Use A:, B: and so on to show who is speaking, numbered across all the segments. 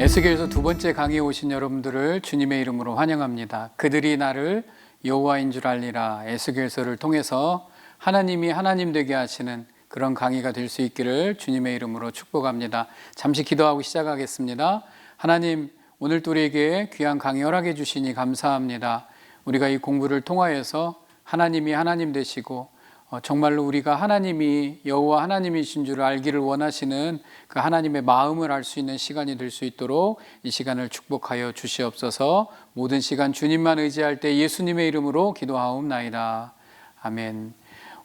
A: 에스겔에서 두 번째 강의에 오신 여러분들을 주님의 이름으로 환영합니다. 그들이 나를 여호와인 줄 알리라. 에스겔서를 통해서 하나님이 하나님 되게 하시는 그런 강의가 될 수 있기를 주님의 이름으로 축복합니다. 잠시 기도하고 시작하겠습니다. 하나님, 오늘 또 우리에게 귀한 강의 허락해 주시니 감사합니다. 우리가 이 공부를 통하여서 하나님이 하나님 되시고 정말로 우리가 하나님이 여호와 하나님이신 줄 알기를 원하시는 그 하나님의 마음을 알 수 있는 시간이 될 수 있도록 이 시간을 축복하여 주시옵소서. 모든 시간 주님만 의지할 때 예수님의 이름으로 기도하옵나이다. 아멘.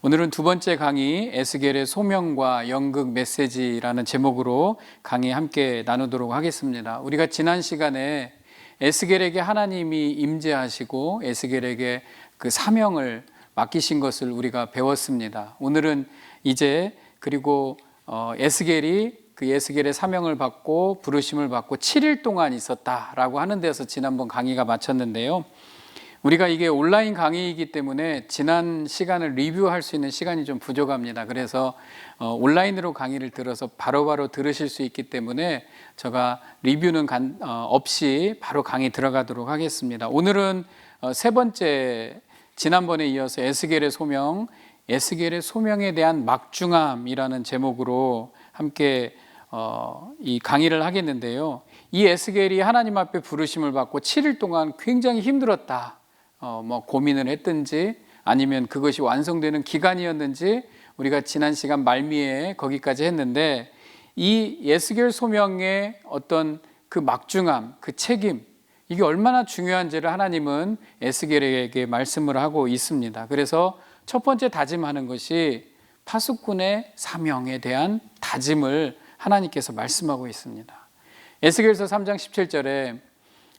A: 오늘은 두 번째 강의 에스겔의 소명과 연극 메시지라는 제목으로 강의 함께 나누도록 하겠습니다. 우리가 지난 시간에 에스겔에게 하나님이 임재하시고 에스겔에게 그 사명을 맡기신 것을 우리가 배웠습니다. 오늘은 이제 그리고 에스겔이 그 에스겔의 사명을 받고 부르심을 받고 7일 동안 있었다라고 하는 데서 지난번 강의가 마쳤는데요. 우리가 이게 온라인 강의이기 때문에 지난 시간을 리뷰할 수 있는 시간이 좀 부족합니다. 그래서 온라인으로 강의를 들어서 바로바로 들으실 수 있기 때문에 제가 리뷰는 없이 바로 강의 들어가도록 하겠습니다. 오늘은 세 번째, 지난번에 이어서 에스겔의 소명, 에스겔의 소명에 대한 막중함이라는 제목으로 함께 이 강의를 하겠는데요. 이 에스겔이 하나님 앞에 부르심을 받고 7일 동안 굉장히 힘들었다. 고민을 했든지 아니면 그것이 완성되는 기간이었는지 우리가 지난 시간 말미에 거기까지 했는데, 이 에스겔 소명의 어떤 그 막중함, 그 책임, 이게 얼마나 중요한지를 하나님은 에스겔에게 말씀을 하고 있습니다. 그래서 첫 번째 다짐하는 것이 파수꾼의 사명에 대한 다짐을 하나님께서 말씀하고 있습니다. 에스겔서 3장 17절에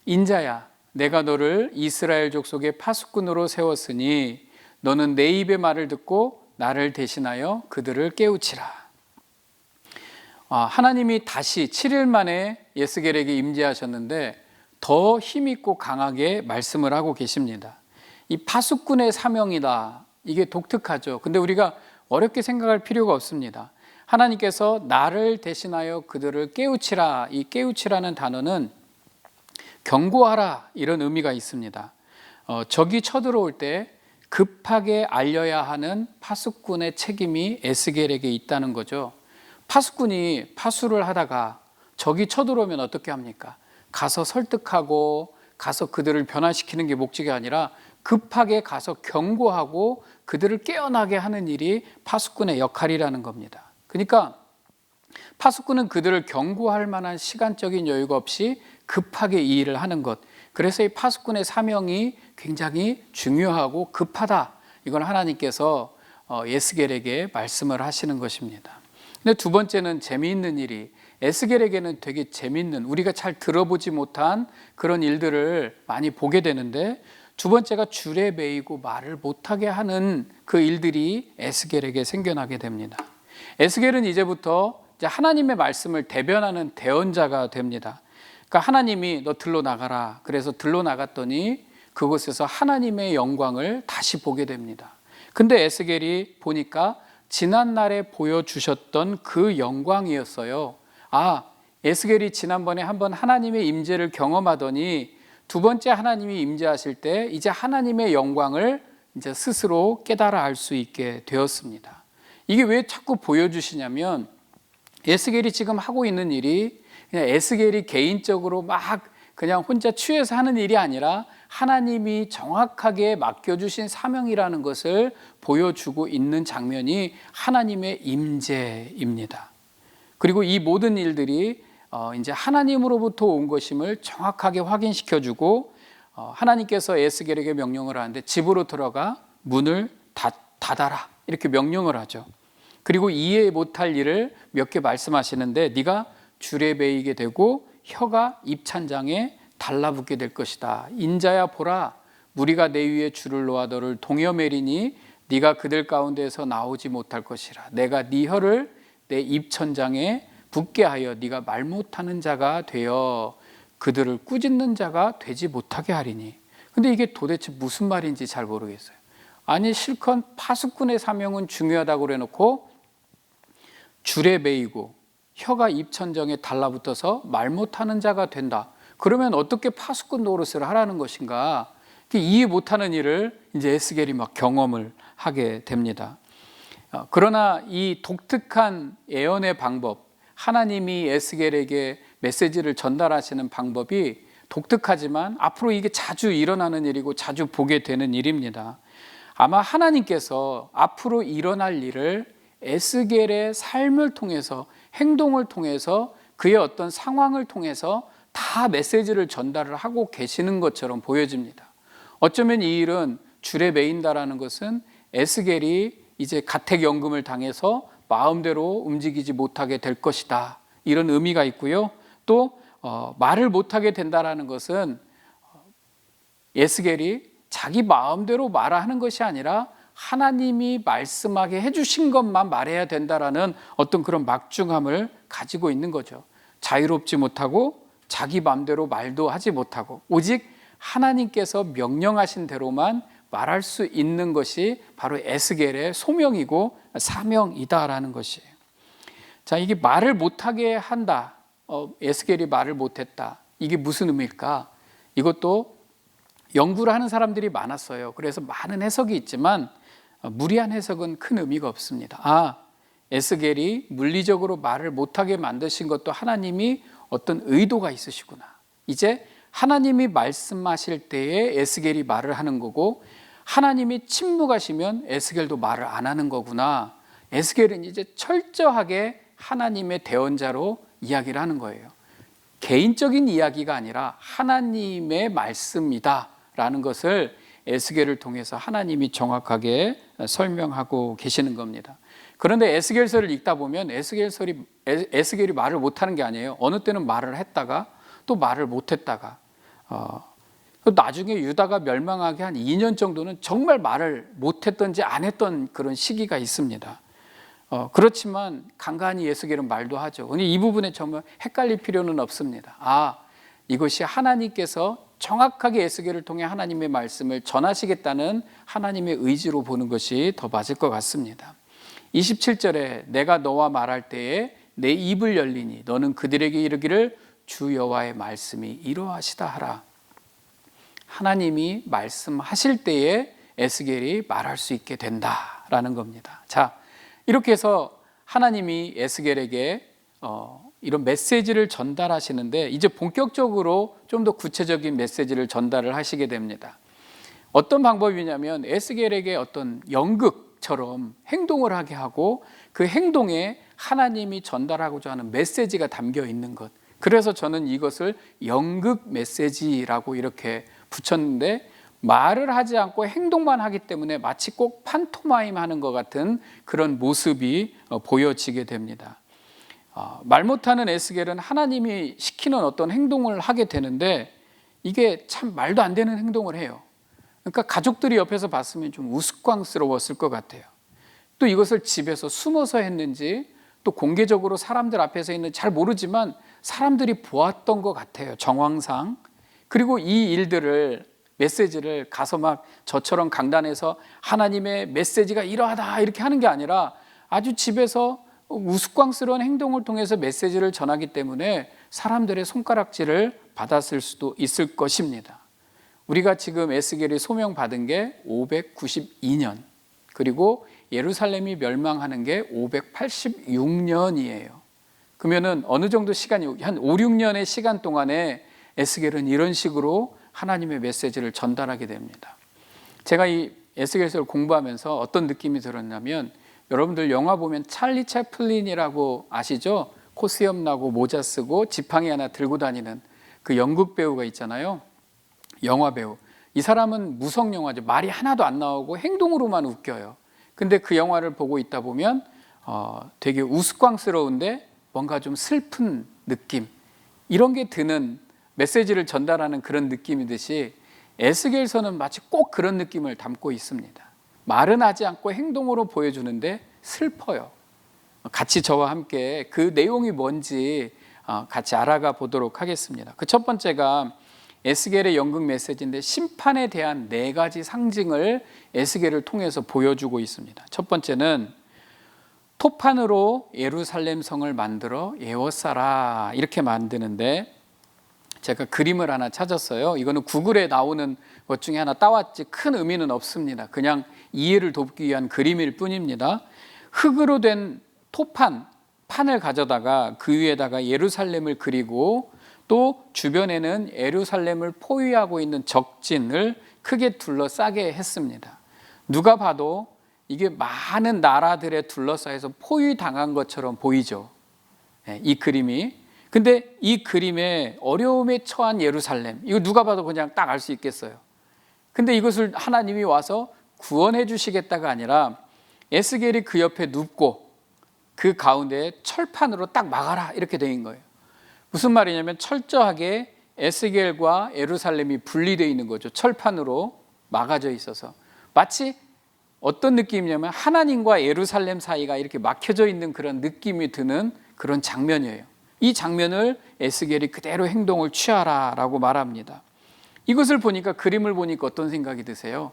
A: 인자야, 내가 너를 이스라엘 족속의 파수꾼으로 세웠으니 너는 내 입의 말을 듣고 나를 대신하여 그들을 깨우치라. 하나님이 다시 7일 만에 에스겔에게 임재하셨는데 더 힘있고 강하게 말씀을 하고 계십니다. 이 파수꾼의 사명이다. 이게 독특하죠. 근데 우리가 어렵게 생각할 필요가 없습니다. 하나님께서 나를 대신하여 그들을 깨우치라. 이 깨우치라는 단어는 경고하라, 이런 의미가 있습니다. 적이 쳐들어올 때 급하게 알려야 하는 파수꾼의 책임이 에스겔에게 있다는 거죠. 파수꾼이 파수를 하다가 적이 쳐들어오면 어떻게 합니까? 가서 설득하고 가서 그들을 변화시키는 게 목적이 아니라 급하게 가서 경고하고 그들을 깨어나게 하는 일이 파수꾼의 역할이라는 겁니다. 그러니까 파수꾼은 그들을 경고할 만한 시간적인 여유가 없이 급하게 이 일을 하는 것. 그래서 이 파수꾼의 사명이 굉장히 중요하고 급하다. 이건 하나님께서 에스겔에게 말씀을 하시는 것입니다. 근데 두 번째는 재미있는 일이, 에스겔에게는 되게 재미있는, 우리가 잘 들어보지 못한 그런 일들을 많이 보게 되는데, 두 번째가 줄에 매이고 말을 못하게 하는 그 일들이 에스겔에게 생겨나게 됩니다. 에스겔은 이제부터 하나님의 말씀을 대변하는 대언자가 됩니다. 그러니까 하나님이 너 들러 나가라. 그래서 들러 나갔더니 그곳에서 하나님의 영광을 다시 보게 됩니다. 근데 에스겔이 보니까 지난날에 보여주셨던 그 영광이었어요. 에스겔이 지난번에 한번 하나님의 임재를 경험하더니 두 번째 하나님이 임재하실 때 이제 하나님의 영광을 이제 스스로 깨달아 알 수 있게 되었습니다. 이게 왜 자꾸 보여주시냐면, 에스겔이 지금 하고 있는 일이 그냥 에스겔이 개인적으로 막 그냥 혼자 취해서 하는 일이 아니라 하나님이 정확하게 맡겨주신 사명이라는 것을 보여주고 있는 장면이 하나님의 임재입니다. 그리고 이 모든 일들이 이제 하나님으로부터 온 것임을 정확하게 확인시켜주고, 하나님께서 에스겔에게 명령을 하는데 집으로 들어가 문을 닫아라, 이렇게 명령을 하죠. 그리고 이해 못할 일을 몇 개 말씀하시는데, 네가 줄에 매이게 되고 혀가 입찬장에 달라붙게 될 것이다. 인자야 보라, 무리가 내 위에 줄을 놓아 너를 동여매리니 네가 그들 가운데서 나오지 못할 것이라. 내가 네 혀를 내 입천장에 붙게 하여 네가 말 못하는 자가 되어 그들을 꾸짖는 자가 되지 못하게 하리니. 근데 이게 도대체 무슨 말인지 잘 모르겠어요. 아니, 실컷 파수꾼의 사명은 중요하다고 그래놓고 줄에 매이고 혀가 입천정에 달라붙어서 말 못하는 자가 된다. 그러면 어떻게 파수꾼 노릇을 하라는 것인가? 이해 못하는 일을 이제 에스겔이 막 경험을 하게 됩니다. 그러나 이 독특한 예언의 방법, 하나님이 에스겔에게 메시지를 전달하시는 방법이 독특하지만 앞으로 이게 자주 일어나는 일이고 자주 보게 되는 일입니다. 아마 하나님께서 앞으로 일어날 일을 에스겔의 삶을 통해서, 행동을 통해서, 그의 어떤 상황을 통해서 다 메시지를 전달을 하고 계시는 것처럼 보여집니다. 어쩌면 이 일은 줄에 매인다라는 것은 에스겔이 이제 가택연금을 당해서 마음대로 움직이지 못하게 될 것이다, 이런 의미가 있고요. 또 말을 못하게 된다라는 것은 에스겔이 자기 마음대로 말하는 것이 아니라 하나님이 말씀하게 해주신 것만 말해야 된다라는 어떤 그런 막중함을 가지고 있는 거죠. 자유롭지 못하고 자기 마음대로 말도 하지 못하고 오직 하나님께서 명령하신 대로만 말할 수 있는 것이 바로 에스겔의 소명이고 사명이다라는 것이에요. 자, 이게 말을 못하게 한다. 에스겔이 말을 못했다. 이게 무슨 의미일까? 이것도 연구를 하는 사람들이 많았어요. 그래서 많은 해석이 있지만 무리한 해석은 큰 의미가 없습니다. 에스겔이 물리적으로 말을 못하게 만드신 것도 하나님이 어떤 의도가 있으시구나. 이제 하나님이 말씀하실 때에 에스겔이 말을 하는 거고, 하나님이 침묵하시면 에스겔도 말을 안 하는 거구나. 에스겔은 이제 철저하게 하나님의 대언자로 이야기를 하는 거예요. 개인적인 이야기가 아니라 하나님의 말씀이다 라는 것을 에스겔을 통해서 하나님이 정확하게 설명하고 계시는 겁니다. 그런데 에스겔서를 읽다 보면 에스겔이 말을 못하는 게 아니에요. 어느 때는 말을 했다가 또 말을 못했다가 나중에 유다가 멸망하기 한 2년 정도는 정말 말을 못했던지 안 했던 그런 시기가 있습니다. 그렇지만 간간히 에스겔은 말도 하죠. 근데 이 부분에 정말 헷갈릴 필요는 없습니다. 이것이 하나님께서 정확하게 에스겔을 통해 하나님의 말씀을 전하시겠다는 하나님의 의지로 보는 것이 더 맞을 것 같습니다. 27절에 내가 너와 말할 때에 내 입을 열리니 너는 그들에게 이르기를 주 여호와의 말씀이 이러하시다 하라. 하나님이 말씀하실 때에 에스겔이 말할 수 있게 된다라는 겁니다. 자, 이렇게 해서 하나님이 에스겔에게 이런 메시지를 전달하시는데 이제 본격적으로 좀 더 구체적인 메시지를 전달을 하시게 됩니다. 어떤 방법이냐면 에스겔에게 어떤 연극처럼 행동을 하게 하고 그 행동에 하나님이 전달하고자 하는 메시지가 담겨 있는 것. 그래서 저는 이것을 연극 메시지라고 이렇게 붙였는데, 말을 하지 않고 행동만 하기 때문에 마치 꼭 판토마임 하는 것 같은 그런 모습이 보여지게 됩니다. 말 못하는 에스겔은 하나님이 시키는 어떤 행동을 하게 되는데 이게 참 말도 안 되는 행동을 해요. 그러니까 가족들이 옆에서 봤으면 좀 우스꽝스러웠을 것 같아요. 또 이것을 집에서 숨어서 했는지 또 공개적으로 사람들 앞에서 있는지 잘 모르지만 사람들이 보았던 것 같아요, 정황상. 그리고 이 일들을, 메시지를 가서 막 저처럼 강단에서 하나님의 메시지가 이러하다 이렇게 하는 게 아니라 아주 집에서 우스꽝스러운 행동을 통해서 메시지를 전하기 때문에 사람들의 손가락질을 받았을 수도 있을 것입니다. 우리가 지금 에스겔이 소명받은 게 592년, 그리고 예루살렘이 멸망하는 게 586년이에요. 그러면은 어느 정도 시간이, 한 5, 6년의 시간 동안에 에스겔은 이런 식으로 하나님의 메시지를 전달하게 됩니다. 제가 이 에스겔서를 공부하면서 어떤 느낌이 들었냐면, 여러분들 영화 보면 찰리 채플린이라고 아시죠? 코스염 나고 모자 쓰고 지팡이 하나 들고 다니는 그 영국 배우가 있잖아요. 영화 배우. 이 사람은 무성 영화죠. 말이 하나도 안 나오고 행동으로만 웃겨요. 근데 그 영화를 보고 있다 보면 되게 우스꽝스러운데 뭔가 좀 슬픈 느낌, 이런 게 드는, 메시지를 전달하는 그런 느낌이듯이 에스겔서는 마치 꼭 그런 느낌을 담고 있습니다. 말은 하지 않고 행동으로 보여주는데 슬퍼요. 같이 저와 함께 그 내용이 뭔지 같이 알아가 보도록 하겠습니다. 그 첫 번째가 에스겔의 연극 메시지인데, 심판에 대한 4가지 상징을 에스겔을 통해서 보여주고 있습니다. 첫 번째는 토판으로 예루살렘 성을 만들어 에워싸라 이렇게 만드는데, 제가 그림을 하나 찾았어요. 이거는 구글에 나오는 것 중에 하나 따왔지 큰 의미는 없습니다. 그냥 이해를 돕기 위한 그림일 뿐입니다. 흙으로 된 판을 가져다가 그 위에다가 예루살렘을 그리고 또 주변에는 예루살렘을 포위하고 있는 적진을 크게 둘러싸게 했습니다. 누가 봐도 이게 많은 나라들에 둘러싸여서 포위당한 것처럼 보이죠. 이 그림이. 근데 이 그림에 어려움에 처한 예루살렘, 이거 누가 봐도 그냥 딱 알 수 있겠어요. 근데 이것을 하나님이 와서 구원해 주시겠다가 아니라 에스겔이 그 옆에 눕고 그 가운데 철판으로 딱 막아라 이렇게 된 거예요. 무슨 말이냐면 철저하게 에스겔과 예루살렘이 분리되어 있는 거죠. 철판으로 막아져 있어서. 마치 어떤 느낌이냐면 하나님과 예루살렘 사이가 이렇게 막혀져 있는 그런 느낌이 드는 그런 장면이에요. 이 장면을 에스겔이 그대로 행동을 취하라라고 말합니다. 이것을 보니까, 그림을 보니까 어떤 생각이 드세요?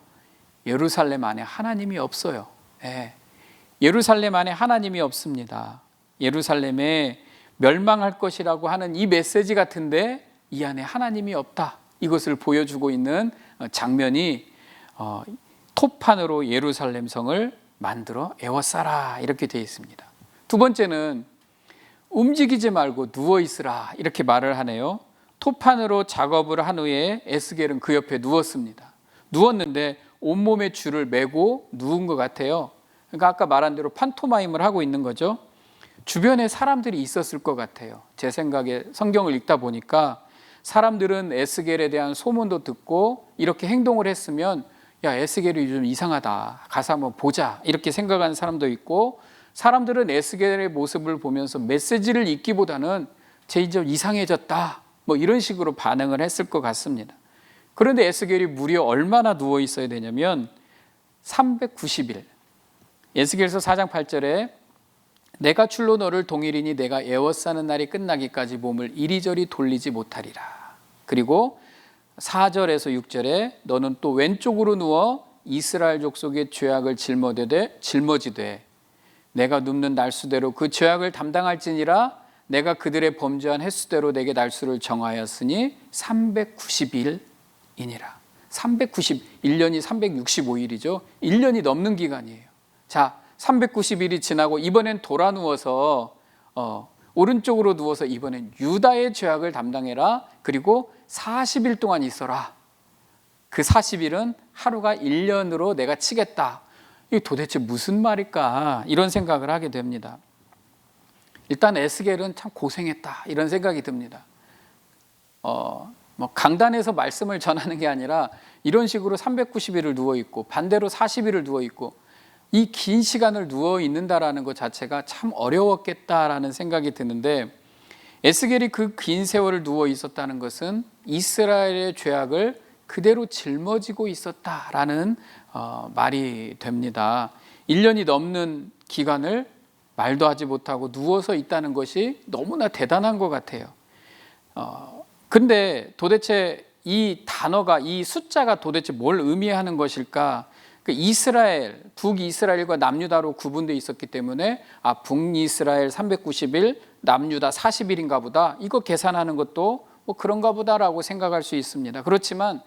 A: 예루살렘 안에 하나님이 없어요. 예루살렘 안에 하나님이 없습니다. 예루살렘에 멸망할 것이라고 하는 이 메시지 같은데 이 안에 하나님이 없다. 이것을 보여주고 있는 장면이 토판으로 예루살렘 성을 만들어 에워싸라 이렇게 되어 있습니다. 두 번째는 움직이지 말고 누워 있으라 이렇게 말을 하네요. 토판으로 작업을 한 후에 에스겔은 그 옆에 누웠습니다. 누웠는데 온몸에 줄을 매고 누운 것 같아요. 그러니까 아까 말한 대로 판토마임을 하고 있는 거죠. 주변에 사람들이 있었을 것 같아요. 제 생각에 성경을 읽다 보니까 사람들은 에스겔에 대한 소문도 듣고 이렇게 행동을 했으면, 야, 에스겔이 좀 이상하다, 가서 한번 보자 이렇게 생각하는 사람도 있고, 사람들은 에스겔의 모습을 보면서 메시지를 읽기보다는 쟤 이제 이상해졌다 뭐 이런 식으로 반응을 했을 것 같습니다. 그런데 에스겔이 무려 얼마나 누워 있어야 되냐면 390일. 에스겔서 4장 8절에 내가 출로 너를 동일이니 내가 에워싸는 날이 끝나기까지 몸을 이리저리 돌리지 못하리라. 그리고 4절에서 6절에 너는 또 왼쪽으로 누워 이스라엘 족속의 죄악을 짊어지되 내가 눕는 날수대로 그 죄악을 담당할지니라. 내가 그들의 범죄한 횟수대로 내게 날수를 정하였으니 390일이니라. 1년이 365일이죠. 1년이 넘는 기간이에요. 자, 390일이 지나고 이번엔 돌아 누워서 오른쪽으로 누워서 이번엔 유다의 죄악을 담당해라. 그리고 40일 동안 있어라. 그 40일은 하루가 1년으로 내가 치겠다. 이게 도대체 무슨 말일까? 이런 생각을 하게 됩니다. 일단 에스겔은 참 고생했다 이런 생각이 듭니다. 강단에서 말씀을 전하는 게 아니라 이런 식으로 390일을 누워 있고 반대로 40일을 누워 있고 이 긴 시간을 누워 있는다라는 것 자체가 참 어려웠겠다라는 생각이 드는데, 에스겔이 그 긴 세월을 누워 있었다는 것은 이스라엘의 죄악을 그대로 짊어지고 있었다라는 말이 됩니다. 1년이 넘는 기간을 말도 하지 못하고 누워서 있다는 것이 너무나 대단한 것 같아요. 근데 도대체 이 단어가, 이 숫자가 도대체 뭘 의미하는 것일까? 이스라엘, 북이스라엘과 남유다로 구분되어 있었기 때문에 북이스라엘 390일, 남유다 40일인가 보다, 이거 계산하는 것도 뭐 그런가 보다라고 생각할 수 있습니다. 그렇지만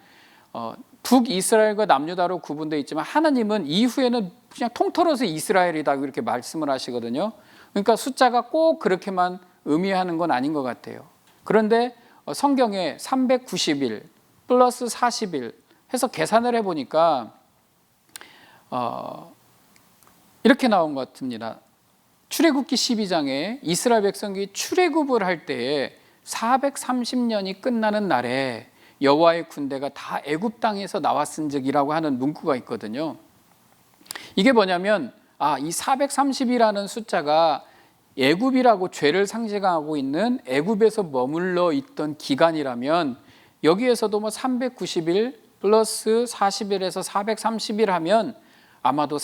A: 북이스라엘과 남유다로 구분되어 있지만 하나님은 이후에는 그냥 통틀어서 이스라엘이다 이렇게 말씀을 하시거든요. 그러니까 숫자가 꼭 그렇게만 의미하는 건 아닌 것 같아요. 그런데 성경에 390일 플러스 40일 해서 계산을 해보니까 이렇게 나온 것 같습니다. 출애굽기 12장에 이스라엘 백성이 출애굽을 할 때에 430년이 끝나는 날에 여호와의 군대가 다 애굽 땅에서 나왔은즉이라고 하는 문구가 있거든요. 이게 뭐냐면 이 430이라는 숫자가 애굽이라고 죄를 상징하고 있는 애굽에서 머물러 있던 기간이라면, 여기에서도 뭐 390일 플러스 40일에서 430일 하면 아마도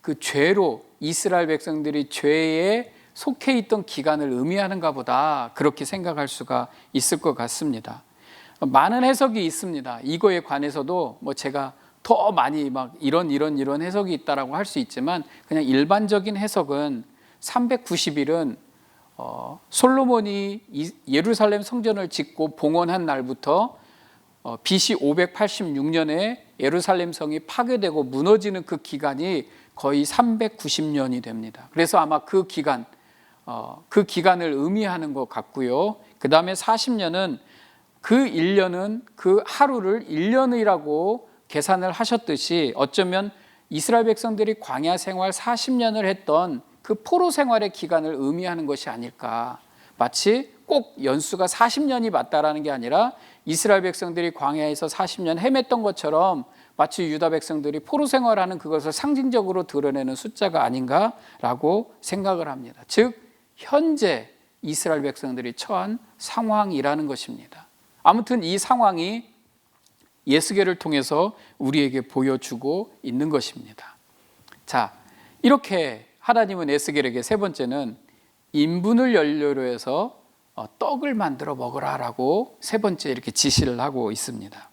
A: 그 죄로 이스라엘 백성들이 죄에 속해 있던 기간을 의미하는가 보다, 그렇게 생각할 수가 있을 것 같습니다. 많은 해석이 있습니다. 이거에 관해서도 뭐 제가 더 많이 막 이런 해석이 있다라고 할 수 있지만 그냥 일반적인 해석은 390일은 솔로몬이 예루살렘 성전을 짓고 봉헌한 날부터 BC 586년에 예루살렘 성이 파괴되고 무너지는 그 기간이 거의 390년이 됩니다. 그래서 아마 그 기간을 의미하는 것 같고요. 그 다음에 40년은 그 1년은 그 하루를 1년이라고 계산을 하셨듯이 어쩌면 이스라엘 백성들이 광야 생활 40년을 했던 그 포로 생활의 기간을 의미하는 것이 아닐까. 마치 꼭 연수가 40년이 맞다라는 게 아니라 이스라엘 백성들이 광야에서 40년 헤맸던 것처럼 마치 유다 백성들이 포로 생활하는 그것을 상징적으로 드러내는 숫자가 아닌가라고 생각을 합니다. 즉 현재 이스라엘 백성들이 처한 상황이라는 것입니다. 아무튼 이 상황이 예스겔을 통해서 우리에게 보여주고 있는 것입니다. 자, 이렇게 하나님은 에스겔에게 세 번째는 인분을 연료로 해서 떡을 만들어 먹으라라고 세 번째 이렇게 지시를 하고 있습니다.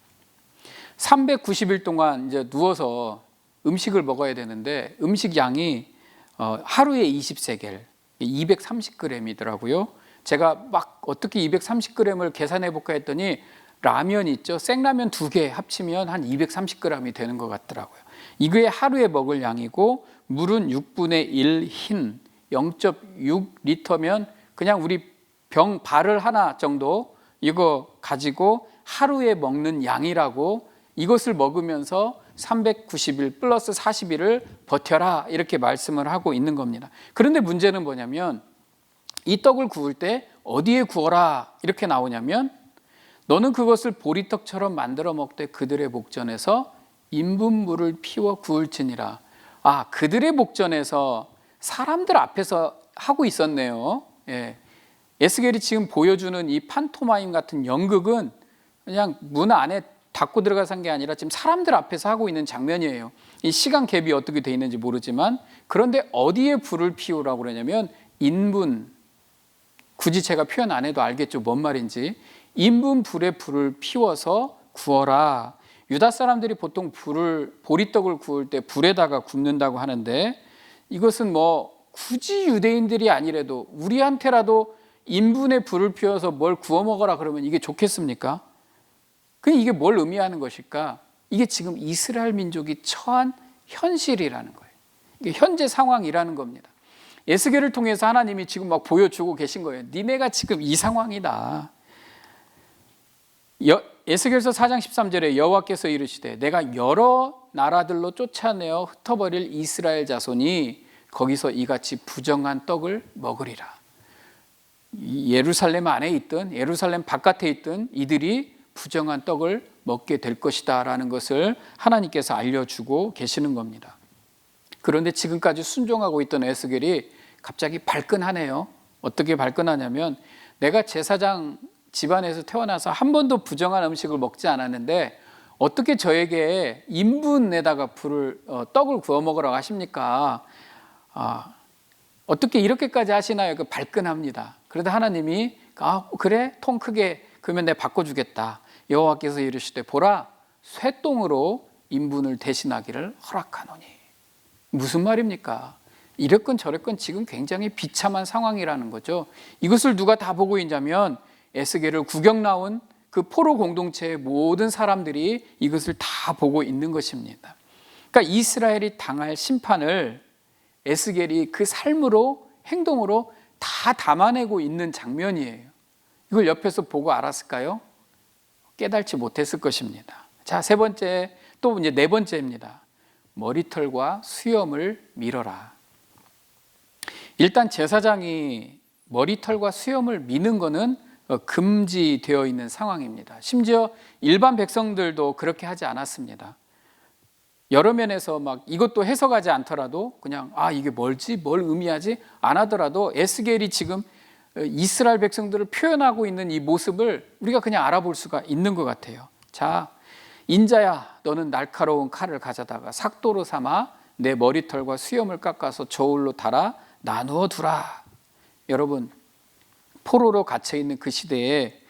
A: 390일 동안 이제 누워서 음식을 먹어야 되는데 음식 양이 하루에 20세겔, 230g이더라고요. 제가 막 어떻게 230g을 계산해 볼까 했더니 라면 있죠. 생라면 2개 합치면 한 230g이 되는 것 같더라고요. 이게 하루에 먹을 양이고 물은 6분의 1 흰 0.6리터면 그냥 우리 병 발을 하나 정도 이거 가지고 하루에 먹는 양이라고 이것을 먹으면서 390일 플러스 40일을 버텨라 이렇게 말씀을 하고 있는 겁니다. 그런데 문제는 뭐냐면 이 떡을 구울 때 어디에 구워라 이렇게 나오냐면 너는 그것을 보리떡처럼 만들어 먹되 그들의 목전에서 인분물을 피워 구울지니라. 아, 그들의 목전에서 사람들 앞에서 하고 있었네요. 예. 에스겔이 지금 보여주는 이 판토마임 같은 연극은 그냥 문 안에 닫고 들어가서 한 게 아니라 지금 사람들 앞에서 하고 있는 장면이에요. 이 시간 갭이 어떻게 돼 있는지 모르지만 그런데 어디에 불을 피우라고 그러냐면 인분, 굳이 제가 표현 안 해도 알겠죠 뭔 말인지. 인분 불에 불을 피워서 구워라. 유다 사람들이 보통 보리떡을 구울 때 불에다가 굽는다고 하는데 이것은 뭐 굳이 유대인들이 아니래도 우리한테라도 인분에 불을 피워서 뭘 구워 먹어라 그러면 이게 좋겠습니까? 근데 이게 뭘 의미하는 것일까? 이게 지금 이스라엘 민족이 처한 현실이라는 거예요. 이게 현재 상황이라는 겁니다. 에스겔을 통해서 하나님이 지금 막 보여주고 계신 거예요. 니네가 지금 이 상황이다. 에스겔서 4장 13절에 여호와께서 이르시되 내가 여러 나라들로 쫓아내어 흩어버릴 이스라엘 자손이 거기서 이같이 부정한 떡을 먹으리라. 예루살렘 안에 있든 예루살렘 바깥에 있든 이들이 부정한 떡을 먹게 될 것이다 라는 것을 하나님께서 알려주고 계시는 겁니다. 그런데 지금까지 순종하고 있던 에스겔이 갑자기 발끈하네요. 어떻게 발끈하냐면 내가 제사장 집안에서 태어나서 한 번도 부정한 음식을 먹지 않았는데 어떻게 저에게 인분에다가 떡을 구워 먹으라고 하십니까? 어떻게 이렇게까지 하시나요? 발끈합니다. 그러다 하나님이 그래? 통 크게 그러면 내가 바꿔주겠다. 여호와께서 이르시되 보라 쇠똥으로 인분을 대신하기를 허락하노니. 무슨 말입니까? 이랬건 저랬건 지금 굉장히 비참한 상황이라는 거죠. 이것을 누가 다 보고 있냐면 에스겔을 구경 나온 그 포로 공동체의 모든 사람들이 이것을 다 보고 있는 것입니다. 그러니까 이스라엘이 당할 심판을 에스겔이 그 삶으로 행동으로 다 담아내고 있는 장면이에요. 이걸 옆에서 보고 알았을까요? 깨달지 못했을 것입니다. 자, 세 번째, 또 이제 네 번째입니다. 머리털과 수염을 밀어라. 일단 제사장이 머리털과 수염을 미는 것은 금지되어 있는 상황입니다. 심지어 일반 백성들도 그렇게 하지 않았습니다. 여러 면에서 막 이것도 해석하지 않더라도 그냥 이게 뭘지 뭘 의미하지 안 하더라도 에스겔이 지금 이스라엘 백성들을 표현하고 있는 이 모습을 우리가 그냥 알아볼 수가 있는 것 같아요. 자, 인자야 너는 날카로운 칼을 가져다가 삭도로 삼아 내 머리털과 수염을 깎아서 저울로 달아 나누어 두라. 여러분 포로로 갇혀 있는 그 시대에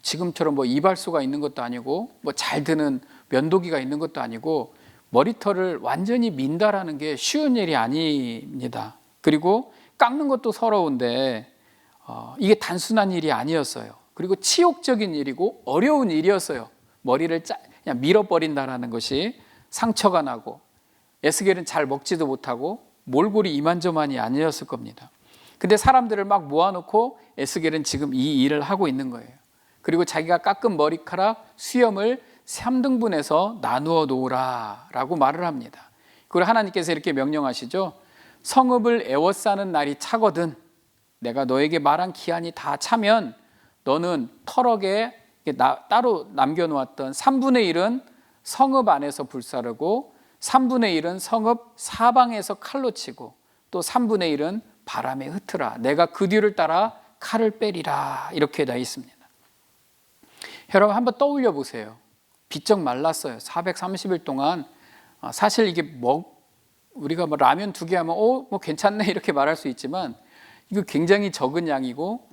A: 지금처럼 뭐 이발소가 있는 것도 아니고 뭐 잘 드는 면도기가 있는 것도 아니고 머리털을 완전히 민다라는 게 쉬운 일이 아닙니다. 그리고 깎는 것도 서러운데 이게 단순한 일이 아니었어요. 그리고 치욕적인 일이고 어려운 일이었어요. 머리를 그냥 밀어버린다라는 것이 상처가 나고, 에스겔은 잘 먹지도 못하고 몰골이 이만저만이 아니었을 겁니다. 근데 사람들을 막 모아놓고 에스겔은 지금 이 일을 하고 있는 거예요. 그리고 자기가 깎은 머리카락 수염을 3등분해서 나누어 놓으라 라고 말을 합니다. 그리고 하나님께서 이렇게 명령하시죠. 성읍을 에워싸는 날이 차거든 내가 너에게 말한 기한이 다 차면 너는 터럭에 따로 남겨놓았던 3분의 1은 성읍 안에서 불사르고 3분의 1은 성읍 사방에서 칼로 치고 또 3분의 1은 바람에 흩으라. 내가 그 뒤를 따라 칼을 빼리라. 이렇게 되어 있습니다. 여러분 한번 떠올려 보세요. 비쩍 말랐어요. 430일 동안. 사실 이게 우리가 라면 2개 하면 뭐 괜찮네 이렇게 말할 수 있지만 이거 굉장히 적은 양이고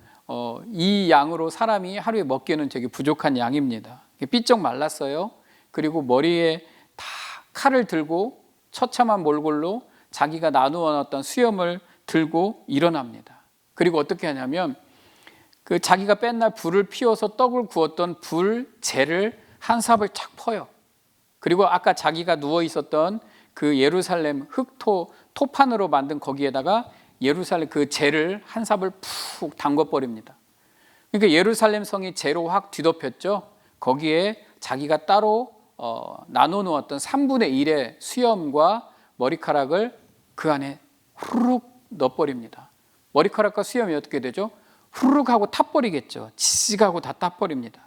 A: 이 양으로 사람이 하루에 먹기에는 되게 부족한 양입니다. 삐쩍 말랐어요. 그리고 머리에 다 칼을 들고 처참한 몰골로 자기가 나누어 놨던 수염을 들고 일어납니다. 그리고 어떻게 하냐면 그 자기가 맨날 불을 피워서 떡을 구웠던 불재를 한 삽을 착 퍼요. 그리고 아까 자기가 누워 있었던 그 예루살렘 토판으로 만든 거기에다가 예루살렘 그 재를 한 삽을 푹 담궈 버립니다. 그러니까 예루살렘 성이 재로 확 뒤덮였죠. 거기에 자기가 따로 나눠 놓았던 3분의 1의 수염과 머리카락을 그 안에 후루룩 넣어버립니다. 머리카락과 수염이 어떻게 되죠? 후루룩 하고 타버리겠죠. 지직하고 다 타버립니다.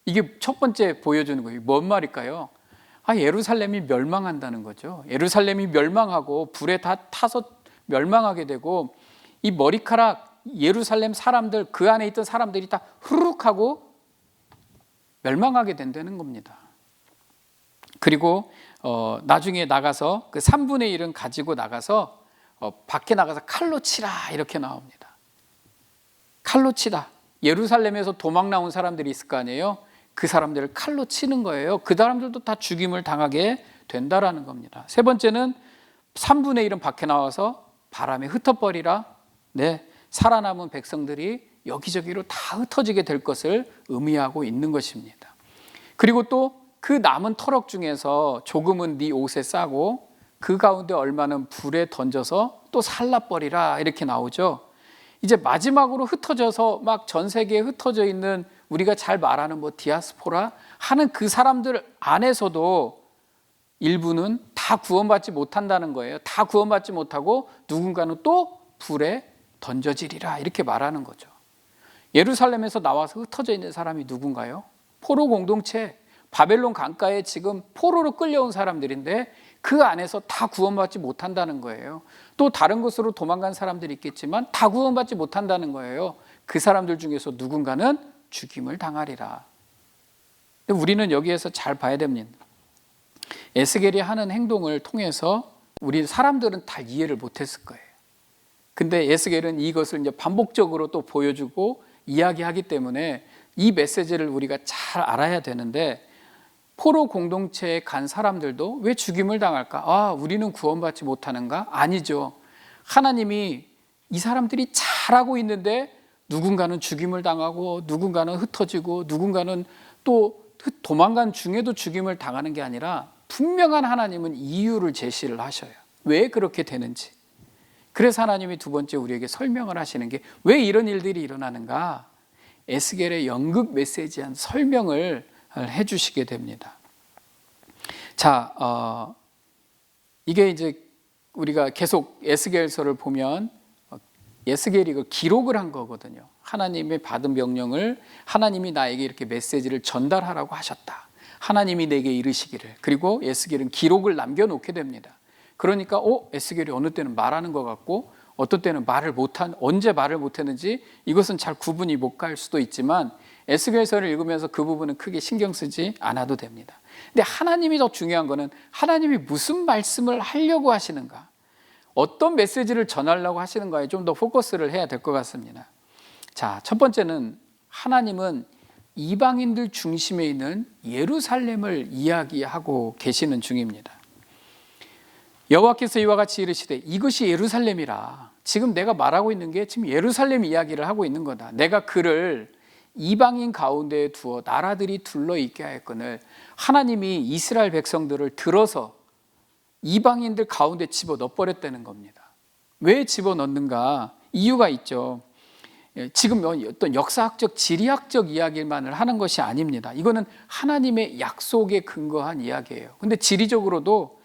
A: 이게 첫 번째 보여주는 거예요. 뭔 말일까요? 예루살렘이 멸망한다는 거죠. 예루살렘이 멸망하고 불에 다 타서 멸망하게 되고 이 머리카락 예루살렘 사람들 그 안에 있던 사람들이 다 후루룩 하고 멸망하게 된다는 겁니다. 그리고 나중에 나가서 그 3분의 1은 가지고 나가서 밖에 나가서 칼로 치라 이렇게 나옵니다. 칼로 치다. 예루살렘에서 도망 나온 사람들이 있을 거 아니에요. 그 사람들을 칼로 치는 거예요. 그 사람들도 다 죽임을 당하게 된다라는 겁니다. 세 번째는 3분의 1은 밖에 나와서 바람에 흩어버리라. 네, 살아남은 백성들이 여기저기로 다 흩어지게 될 것을 의미하고 있는 것입니다. 그리고 또 그 남은 터럭 중에서 조금은 네 옷에 싸고 그 가운데 얼마는 불에 던져서 또 살라버리라 이렇게 나오죠. 이제 마지막으로 흩어져서 막 전 세계에 흩어져 있는 우리가 잘 말하는 디아스포라 하는 그 사람들 안에서도 일부는 다 구원받지 못한다는 거예요. 다 구원받지 못하고 누군가는 또 불에 던져지리라 이렇게 말하는 거죠. 예루살렘에서 나와서 흩어져 있는 사람이 누군가요? 포로 공동체, 바벨론 강가에 지금 포로로 끌려온 사람들인데 그 안에서 다 구원받지 못한다는 거예요. 또 다른 곳으로 도망간 사람들이 있겠지만 다 구원받지 못한다는 거예요. 그 사람들 중에서 누군가는 죽임을 당하리라. 근데 우리는 여기에서 잘 봐야 됩니다. 에스겔이 하는 행동을 통해서 우리 사람들은 다 이해를 못했을 거예요. 근데 에스겔은 이것을 이제 반복적으로 또 보여주고 이야기하기 때문에 이 메시지를 우리가 잘 알아야 되는데 포로 공동체에 간 사람들도 왜 죽임을 당할까? 우리는 구원받지 못하는가? 아니죠. 하나님이 이 사람들이 잘하고 있는데 누군가는 죽임을 당하고 누군가는 흩어지고 누군가는 또 도망간 중에도 죽임을 당하는 게 아니라 분명한 하나님은 이유를 제시를 하셔요. 왜 그렇게 되는지. 그래서 하나님이 두 번째 우리에게 설명을 하시는 게 왜 이런 일들이 일어나는가? 에스겔의 연극 메시지한 설명을 해주시게 됩니다. 자, 이게 이제 우리가 계속 에스겔서를 보면 에스겔이 이걸 기록을 한 거거든요. 하나님의 받은 명령을 하나님이 나에게 이렇게 메시지를 전달하라고 하셨다. 하나님이 내게 이르시기를. 그리고 에스겔은 기록을 남겨놓게 됩니다. 그러니까 에스겔이 어느 때는 말하는 것 같고 어떤 때는 언제 말을 못했는지 이것은 잘 구분이 못 갈 수도 있지만 에스겔서를 읽으면서 그 부분은 크게 신경 쓰지 않아도 됩니다. 근데 하나님이 더 중요한 거는 하나님이 무슨 말씀을 하려고 하시는가, 어떤 메시지를 전하려고 하시는가에 좀 더 포커스를 해야 될 것 같습니다. 자, 첫 번째는 하나님은 이방인들 중심에 있는 예루살렘을 이야기하고 계시는 중입니다. 여호와께서 이와 같이 이르시되 이것이 예루살렘이라. 지금 내가 말하고 있는 게 지금 예루살렘 이야기를 하고 있는 거다. 내가 그를 이방인 가운데에 두어 나라들이 둘러 있게 하였거늘. 하나님이 이스라엘 백성들을 들어서 이방인들 가운데 집어넣어 버렸다는 겁니다. 왜 집어넣는가? 이유가 있죠. 지금 어떤 역사학적, 지리학적 이야기만을 하는 것이 아닙니다. 이거는 하나님의 약속에 근거한 이야기예요. 근데 지리적으로도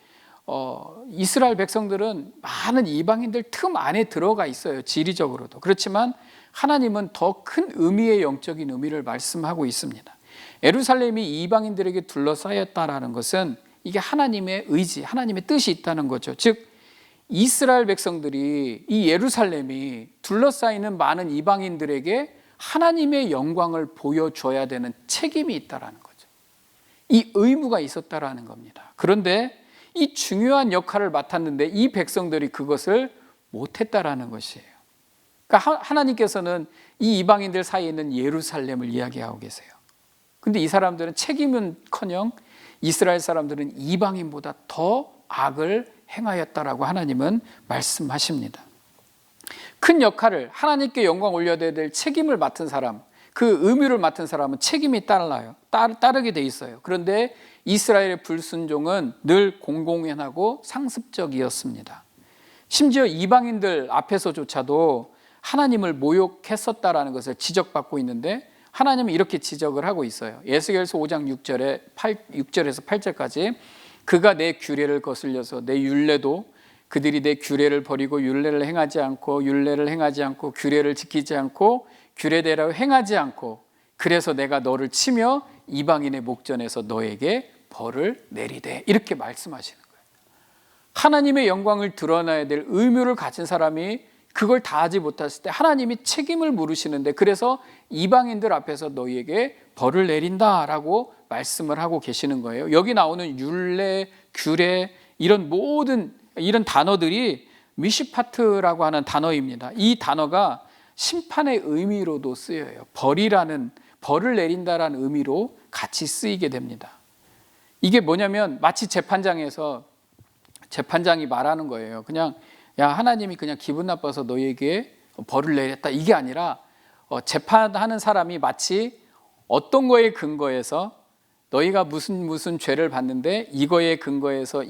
A: 이스라엘 백성들은 많은 이방인들 틈 안에 들어가 있어요. 지리적으로도. 그렇지만 하나님은 더 큰 의미의 영적인 의미를 말씀하고 있습니다. 예루살렘이 이방인들에게 둘러싸였다라는 것은 이게 하나님의 의지, 하나님의 뜻이 있다는 거죠. 즉 이스라엘 백성들이, 이 예루살렘이 둘러싸이는 많은 이방인들에게 하나님의 영광을 보여줘야 되는 책임이 있다라는 거죠. 이 의무가 있었다라는 겁니다. 그런데 이 중요한 역할을 맡았는데 이 백성들이 그것을 못했다라는 것이에요. 그러니까 하나님께서는 이 이방인들 사이에 있는 예루살렘을 이야기하고 계세요. 근데 이 사람들은 책임은커녕 이스라엘 사람들은 이방인보다 더 악을 행하였다라고 하나님은 말씀하십니다. 큰 역할을, 하나님께 영광 올려야 될 책임을 맡은 사람, 그 의무를 맡은 사람은 책임이 따르게 돼 있어요. 그런데 이스라엘의 불순종은 늘 공공연하고 상습적이었습니다. 심지어 이방인들 앞에서조차도 하나님을 모욕했었다라는 것을 지적받고 있는데 하나님은 이렇게 지적을 하고 있어요. 에스겔서 5장 6절에서 8절까지 그가 내 규례를 거슬려서 내 율례도, 그들이 내 규례를 버리고 율례를 행하지 않고 규례를 지키지 않고 규례대로 행하지 않고 그래서 내가 너를 치며 이방인의 목전에서 너에게 벌을 내리되, 이렇게 말씀하시는 거예요. 하나님의 영광을 드러나야 될 의무를 가진 사람이 그걸 다하지 못했을 때 하나님이 책임을 물으시는데, 그래서 이방인들 앞에서 너희에게 벌을 내린다라고 말씀을 하고 계시는 거예요. 여기 나오는 율례, 규례, 이런 모든 이런 단어들이 미시파트라고 하는 단어입니다. 이 단어가 심판의 의미로도 쓰여요. 벌을 내린다라는 의미로 같이 쓰이게 됩니다. 이게 뭐냐면 마치 재판장에서 재판장이 말하는 거예요. 그냥 야, 하나님이 그냥 기분 나빠서 너희에게 벌을 내렸다, 이게 아니라 재판하는 사람이 마치 어떤 거에 근거해서 너희가 무슨 죄를 받는데 이거에 근거해서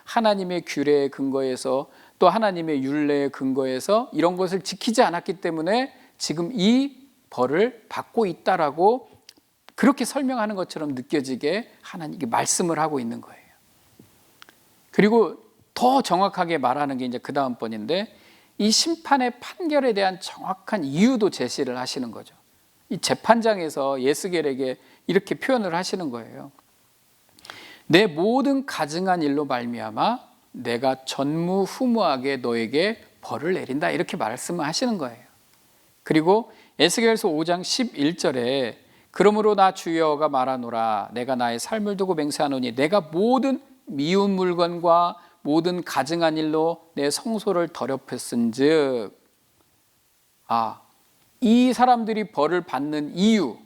A: 하나님의 규례에 근거해서 또 하나님의 율례에 근거해서 이런 것을 지키지 않았기 때문에 지금 이 벌을 받고 있다라고 그렇게 설명하는 것처럼 느껴지게 하나님께 말씀을 하고 있는 거예요. 그리고 더 정확하게 말하는 게 이제 그 다음 번인데, 이 심판의 판결에 대한 정확한 이유도 제시를 하시는 거죠. 이 재판장에서 예스겔에게 이렇게 표현을 하시는 거예요. 내 모든 가증한 일로 말미암아 내가 전무후무하게 너에게 벌을 내린다, 이렇게 말씀을 하시는 거예요. 그리고 에스겔서 5장 11절에 그러므로 나 주 여호와가 말하노라, 내가 나의 삶을 두고 맹세하노니 내가 모든 미운 물건과 모든 가증한 일로 내 성소를 더럽혔은즉, 이 사람들이 벌을 받는 이유,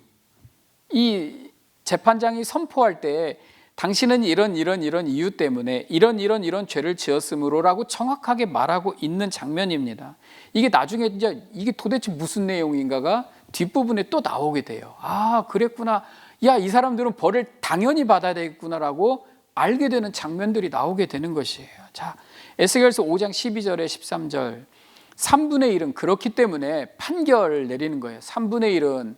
A: 이 재판장이 선포할 때 당신은 이런 이유 때문에 이런 죄를 지었으므로라고 정확하게 말하고 있는 장면입니다. 이게 나중에 이제 이게 도대체 무슨 내용인가가 뒷부분에 또 나오게 돼요. 그랬구나. 야, 이 사람들은 벌을 당연히 받아야 되겠구나라고 알게 되는 장면들이 나오게 되는 것이에요. 자, 에스겔서 5장 12절에 13절, 3분의 1은 그렇기 때문에 판결을 내리는 거예요. 3분의 1은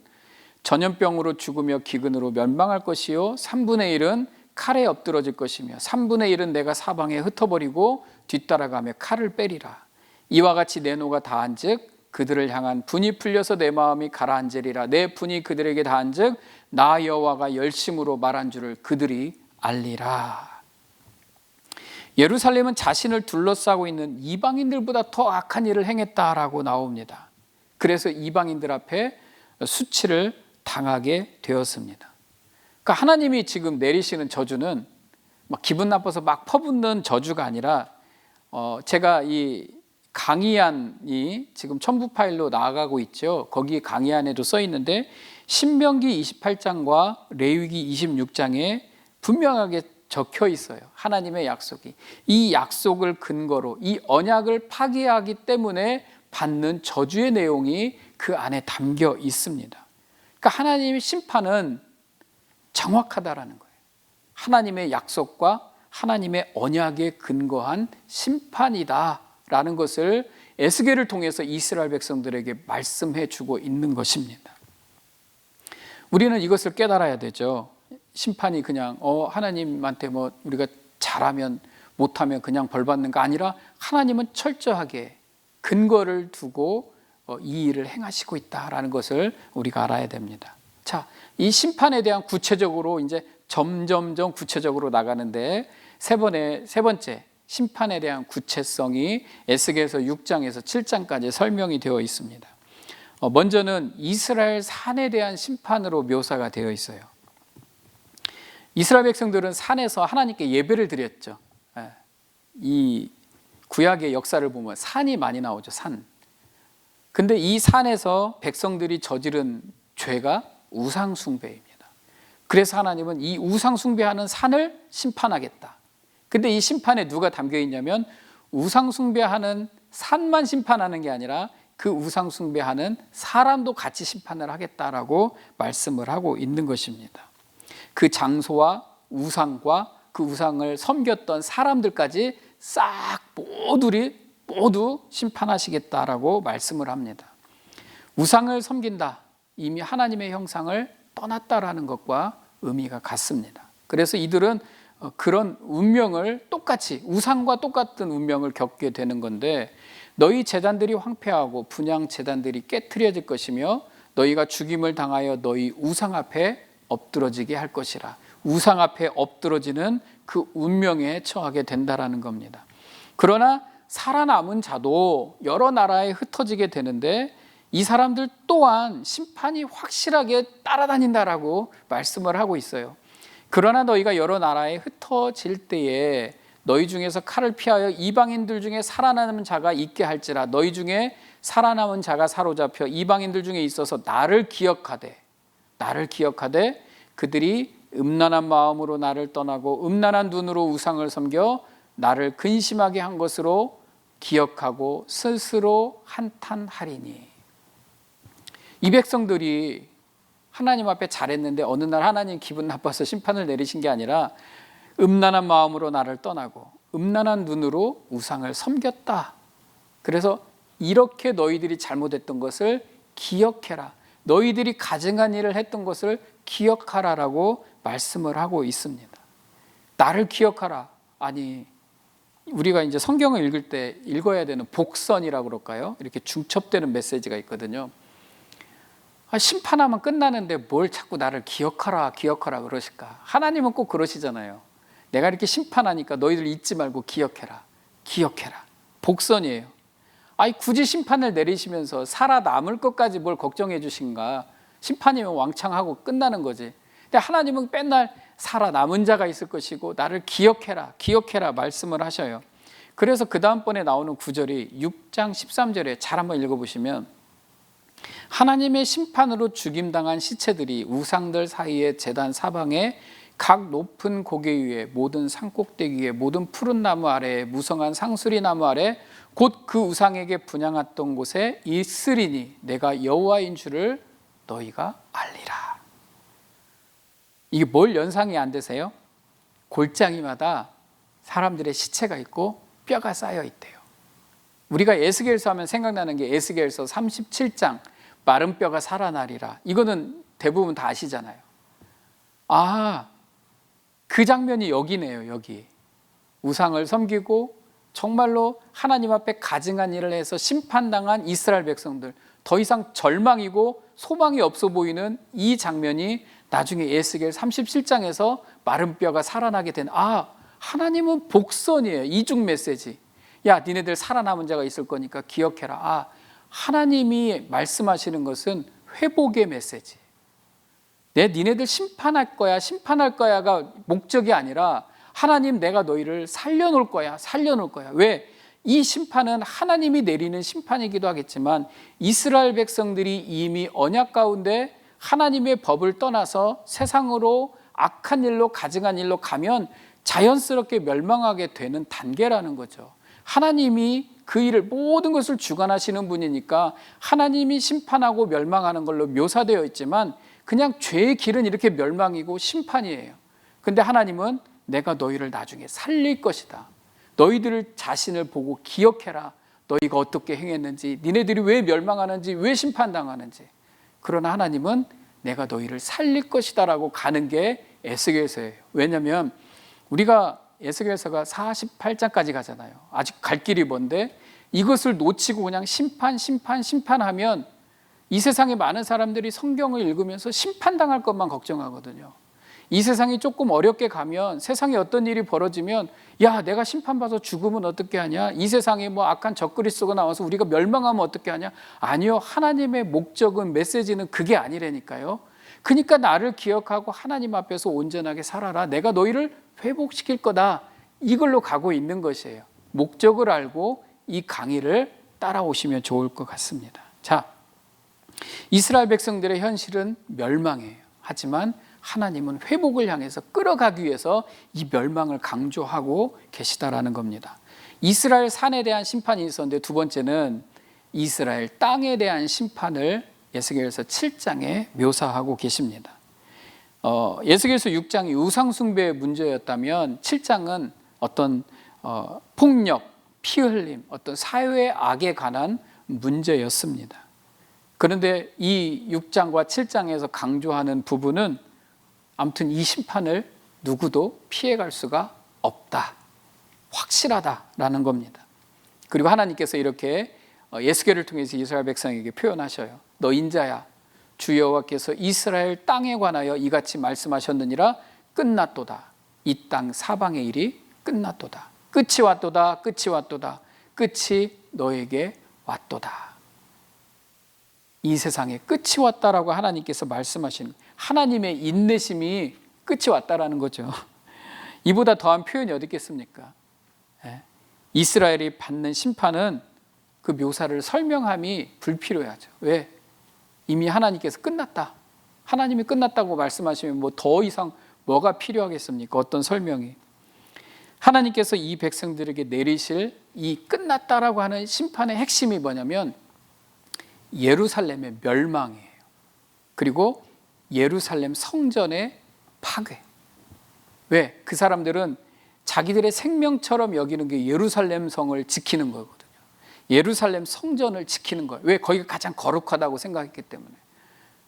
A: 전염병으로 죽으며 기근으로 멸망할 것이요 3분의 1은 칼에 엎드러질 것이며 3분의 1은 내가 사방에 흩어버리고 뒤따라가며 칼을 빼리라. 이와 같이 내 노가 다한즉 그들을 향한 분이 풀려서 내 마음이 가라앉으리라. 내 분이 그들에게 다한즉 나 여호와가 열심으로 말한 줄을 그들이 알리라. 예루살렘은 자신을 둘러싸고 있는 이방인들보다 더 악한 일을 행했다라고 나옵니다. 그래서 이방인들 앞에 수치를 당하게 되었습니다. 그러니까 하나님이 지금 내리시는 저주는 막 기분 나빠서 막 퍼붓는 저주가 아니라, 제가 이 강의안이 지금 첨부 파일로 나가고 있죠. 거기 강의안에도 써 있는데 신명기 28장과 레위기 26장에 분명하게 적혀 있어요. 하나님의 약속이. 이 약속을 근거로 이 언약을 파기하기 때문에 받는 저주의 내용이 그 안에 담겨 있습니다. 그러니까 하나님의 심판은 정확하다라는 거예요. 하나님의 약속과 하나님의 언약에 근거한 심판이다라는 것을 에스겔을 통해서 이스라엘 백성들에게 말씀해 주고 있는 것입니다. 우리는 이것을 깨달아야 되죠. 심판이 그냥 하나님한테 우리가 잘하면 못하면 그냥 벌 받는 거 아니라 하나님은 철저하게 근거를 두고 이 일을 행하시고 있다라는 것을 우리가 알아야 됩니다. 자, 이 심판에 대한 구체적으로 이제 점점점 구체적으로 나가는데 세 번째 심판에 대한 구체성이 에스겔서 6장에서 7장까지 설명이 되어 있습니다. 먼저는 이스라엘 산에 대한 심판으로 묘사가 되어 있어요. 이스라엘 백성들은 산에서 하나님께 예배를 드렸죠. 이 구약의 역사를 보면 산이 많이 나오죠. 산. 근데 이 산에서 백성들이 저지른 죄가 우상 숭배입니다. 그래서 하나님은 이 우상 숭배하는 산을 심판하겠다. 근데 이 심판에 누가 담겨 있냐면 우상 숭배하는 산만 심판하는 게 아니라 그 우상 숭배하는 사람도 같이 심판을 하겠다라고 말씀을 하고 있는 것입니다. 그 장소와 우상과 그 우상을 섬겼던 사람들까지 싹 모두 심판하시겠다라고 말씀을 합니다. 우상을 섬긴다. 이미 하나님의 형상을 떠났다라는 것과 의미가 같습니다. 그래서 이들은 그런 운명을 똑같이 우상과 똑같은 운명을 겪게 되는 건데 너희 제단들이 황폐하고 분향 제단들이 깨트려질 것이며 너희가 죽임을 당하여 너희 우상 앞에 엎드러지게 할 것이라. 우상 앞에 엎드러지는 그 운명에 처하게 된다라는 겁니다. 그러나 살아남은 자도 여러 나라에 흩어지게 되는데 이 사람들 또한 심판이 확실하게 따라다닌다라고 말씀을 하고 있어요. 그러나 너희가 여러 나라에 흩어질 때에 너희 중에서 칼을 피하여 이방인들 중에 살아남은 자가 있게 할지라. 너희 중에 살아남은 자가 사로잡혀 이방인들 중에 있어서 나를 기억하되 그들이 음란한 마음으로 나를 떠나고 음란한 눈으로 우상을 섬겨 나를 근심하게 한 것으로 기억하고 스스로 한탄하리니. 이 백성들이 하나님 앞에 잘했는데 어느 날 하나님 기분 나빠서 심판을 내리신 게 아니라 음란한 마음으로 나를 떠나고 음란한 눈으로 우상을 섬겼다. 그래서 이렇게 너희들이 잘못했던 것을 기억해라. 너희들이 가증한 일을 했던 것을 기억하라라고 말씀을 하고 있습니다. 나를 기억하라. 아니, 우리가 이제 성경을 읽을 때 읽어야 되는 복선이라고 그럴까요? 이렇게 중첩되는 메시지가 있거든요. 심판하면 끝나는데 뭘 자꾸 나를 기억하라 그러실까? 하나님은 꼭 그러시잖아요. 내가 이렇게 심판하니까 너희들 잊지 말고 기억해라. 복선이에요. 굳이 심판을 내리시면서 살아남을 것까지 뭘 걱정해 주신가? 심판이면 왕창하고 끝나는 거지. 근데 하나님은 맨날 살아남은 자가 있을 것이고 나를 기억해라 말씀을 하셔요. 그래서 그 다음번에 나오는 구절이 6장 13절에 잘 한번 읽어보시면 하나님의 심판으로 죽임당한 시체들이 우상들 사이의 제단 사방에 각 높은 고개 위에 모든 산꼭대기 위에 모든 푸른 나무 아래에 무성한 상수리 나무 아래 곧 그 우상에게 분향했던 곳에 있으리니 내가 여호와인 줄을 너희가 알리라. 이게 뭘 연상이 안 되세요? 골짜기마다 사람들의 시체가 있고 뼈가 쌓여 있대요. 우리가 에스겔서 하면 생각나는 게 에스겔서 37장 마른 뼈가 살아나리라. 이거는 대부분 다 아시잖아요. 그 장면이 여기네요. 여기 우상을 섬기고 정말로 하나님 앞에 가증한 일을 해서 심판당한 이스라엘 백성들, 더 이상 절망이고 소망이 없어 보이는 이 장면이 나중에 에스겔 37장에서 마른 뼈가 살아나게 된 하나님은 복선이에요. 이중 메시지. 야, 니네들 살아남은 자가 있을 거니까 기억해라. 하나님이 말씀하시는 것은 회복의 메시지. 니네들 심판할 거야가 목적이 아니라 하나님 내가 너희를 살려놓을 거야. 왜? 이 심판은 하나님이 내리는 심판이기도 하겠지만 이스라엘 백성들이 이미 언약 가운데 하나님의 법을 떠나서 세상으로 악한 일로 가증한 일로 가면 자연스럽게 멸망하게 되는 단계라는 거죠. 하나님이 그 일을 모든 것을 주관하시는 분이니까 하나님이 심판하고 멸망하는 걸로 묘사되어 있지만 그냥 죄의 길은 이렇게 멸망이고 심판이에요. 근데 하나님은 내가 너희를 나중에 살릴 것이다. 너희들 자신을 보고 기억해라. 너희가 어떻게 행했는지, 니네들이 왜 멸망하는지, 왜 심판당하는지. 그러나 하나님은 내가 너희를 살릴 것이다 라고 가는 게 에스겔서예요. 왜냐하면 우리가 에스겔서가 48장까지 가잖아요. 아직 갈 길이 먼데 이것을 놓치고 그냥 심판하면 이 세상에 많은 사람들이 성경을 읽으면서 심판당할 것만 걱정하거든요. 이 세상이 조금 어렵게 가면, 세상에 어떤 일이 벌어지면 야, 내가 심판받아서 죽으면 어떻게 하냐, 이 세상에 뭐 악한 적그리스도가 나와서 우리가 멸망하면 어떻게 하냐. 아니요, 하나님의 목적은, 메시지는 그게 아니라니까요. 그러니까 나를 기억하고 하나님 앞에서 온전하게 살아라. 내가 너희를 회복시킬 거다. 이걸로 가고 있는 것이에요. 목적을 알고 이 강의를 따라오시면 좋을 것 같습니다. 자, 이스라엘 백성들의 현실은 멸망이에요. 하지만 하나님은 회복을 향해서 끌어가기 위해서 이 멸망을 강조하고 계시다라는 겁니다. 이스라엘 산에 대한 심판이 있었는데, 두 번째는 이스라엘 땅에 대한 심판을 에스겔서 7장에 묘사하고 계십니다. 에스겔서 6장이 우상숭배의 문제였다면 7장은 어떤 폭력, 피 흘림, 어떤 사회의 악에 관한 문제였습니다. 그런데 이 6장과 7장에서 강조하는 부분은 아무튼 이 심판을 누구도 피해갈 수가 없다, 확실하다라는 겁니다. 그리고 하나님께서 이렇게 에스겔을 통해서 이스라엘 백성에게 표현하셔요. 너 인자야, 주 여호와께서 이스라엘 땅에 관하여 이같이 말씀하셨느니라. 끝났도다. 이 땅 사방의 일이 끝났도다. 끝이 왔도다. 끝이 왔도다. 끝이 너에게 왔도다. 이 세상에 끝이 왔다라고 하나님께서 말씀하신, 하나님의 인내심이 끝이 왔다라는 거죠. 이보다 더한 표현이 어디 있겠습니까? 이스라엘이 받는 심판은 그 묘사를 설명함이 불필요하죠. 왜? 이미 하나님께서 끝났다, 하나님이 끝났다고 말씀하시면 뭐 더 이상 뭐가 필요하겠습니까? 어떤 설명이. 하나님께서 이 백성들에게 내리실 이 끝났다라고 하는 심판의 핵심이 뭐냐면 예루살렘의 멸망이에요. 그리고 예루살렘 성전의 파괴. 왜? 그 사람들은 자기들의 생명처럼 여기는 게 예루살렘 성을 지키는 거거든요. 예루살렘 성전을 지키는 거예요. 왜? 거기가 가장 거룩하다고 생각했기 때문에.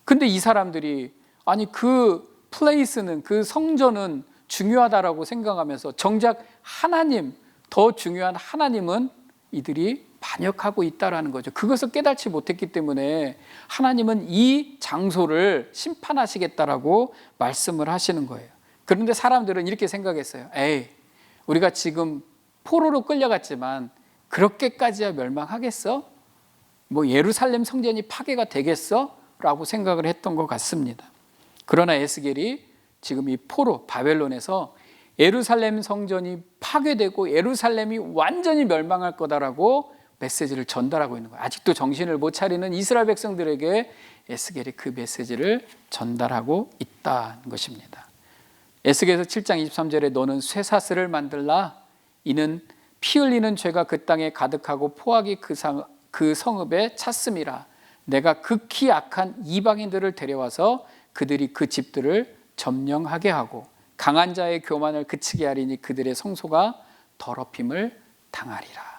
A: 근데 이 사람들이 아니 그 플레이스는, 그 성전은 중요하다라고 생각하면서 정작 하나님, 더 중요한 하나님은 이들이 반역하고 있다라는 거죠. 그것을 깨닫지 못했기 때문에 하나님은 이 장소를 심판하시겠다라고 말씀을 하시는 거예요. 그런데 사람들은 이렇게 생각했어요. 에이, 우리가 지금 포로로 끌려갔지만 그렇게까지야 멸망하겠어? 뭐 예루살렘 성전이 파괴가 되겠어? 라고 생각을 했던 것 같습니다. 그러나 에스겔이 지금 이 포로 바벨론에서 예루살렘 성전이 파괴되고 예루살렘이 완전히 멸망할 거다라고 메시지를 전달하고 있는 거예요. 아직도 정신을 못 차리는 이스라엘 백성들에게 에스겔이 그 메시지를 전달하고 있다는 것입니다. 에스겔서 7장 23절에 너는 쇠사슬을 만들라. 이는 피 흘리는 죄가 그 땅에 가득하고 포악이 그 성읍에 찼음이라. 내가 극히 악한 이방인들을 데려와서 그들이 그 집들을 점령하게 하고 강한 자의 교만을 그치게 하리니 그들의 성소가 더럽힘을 당하리라.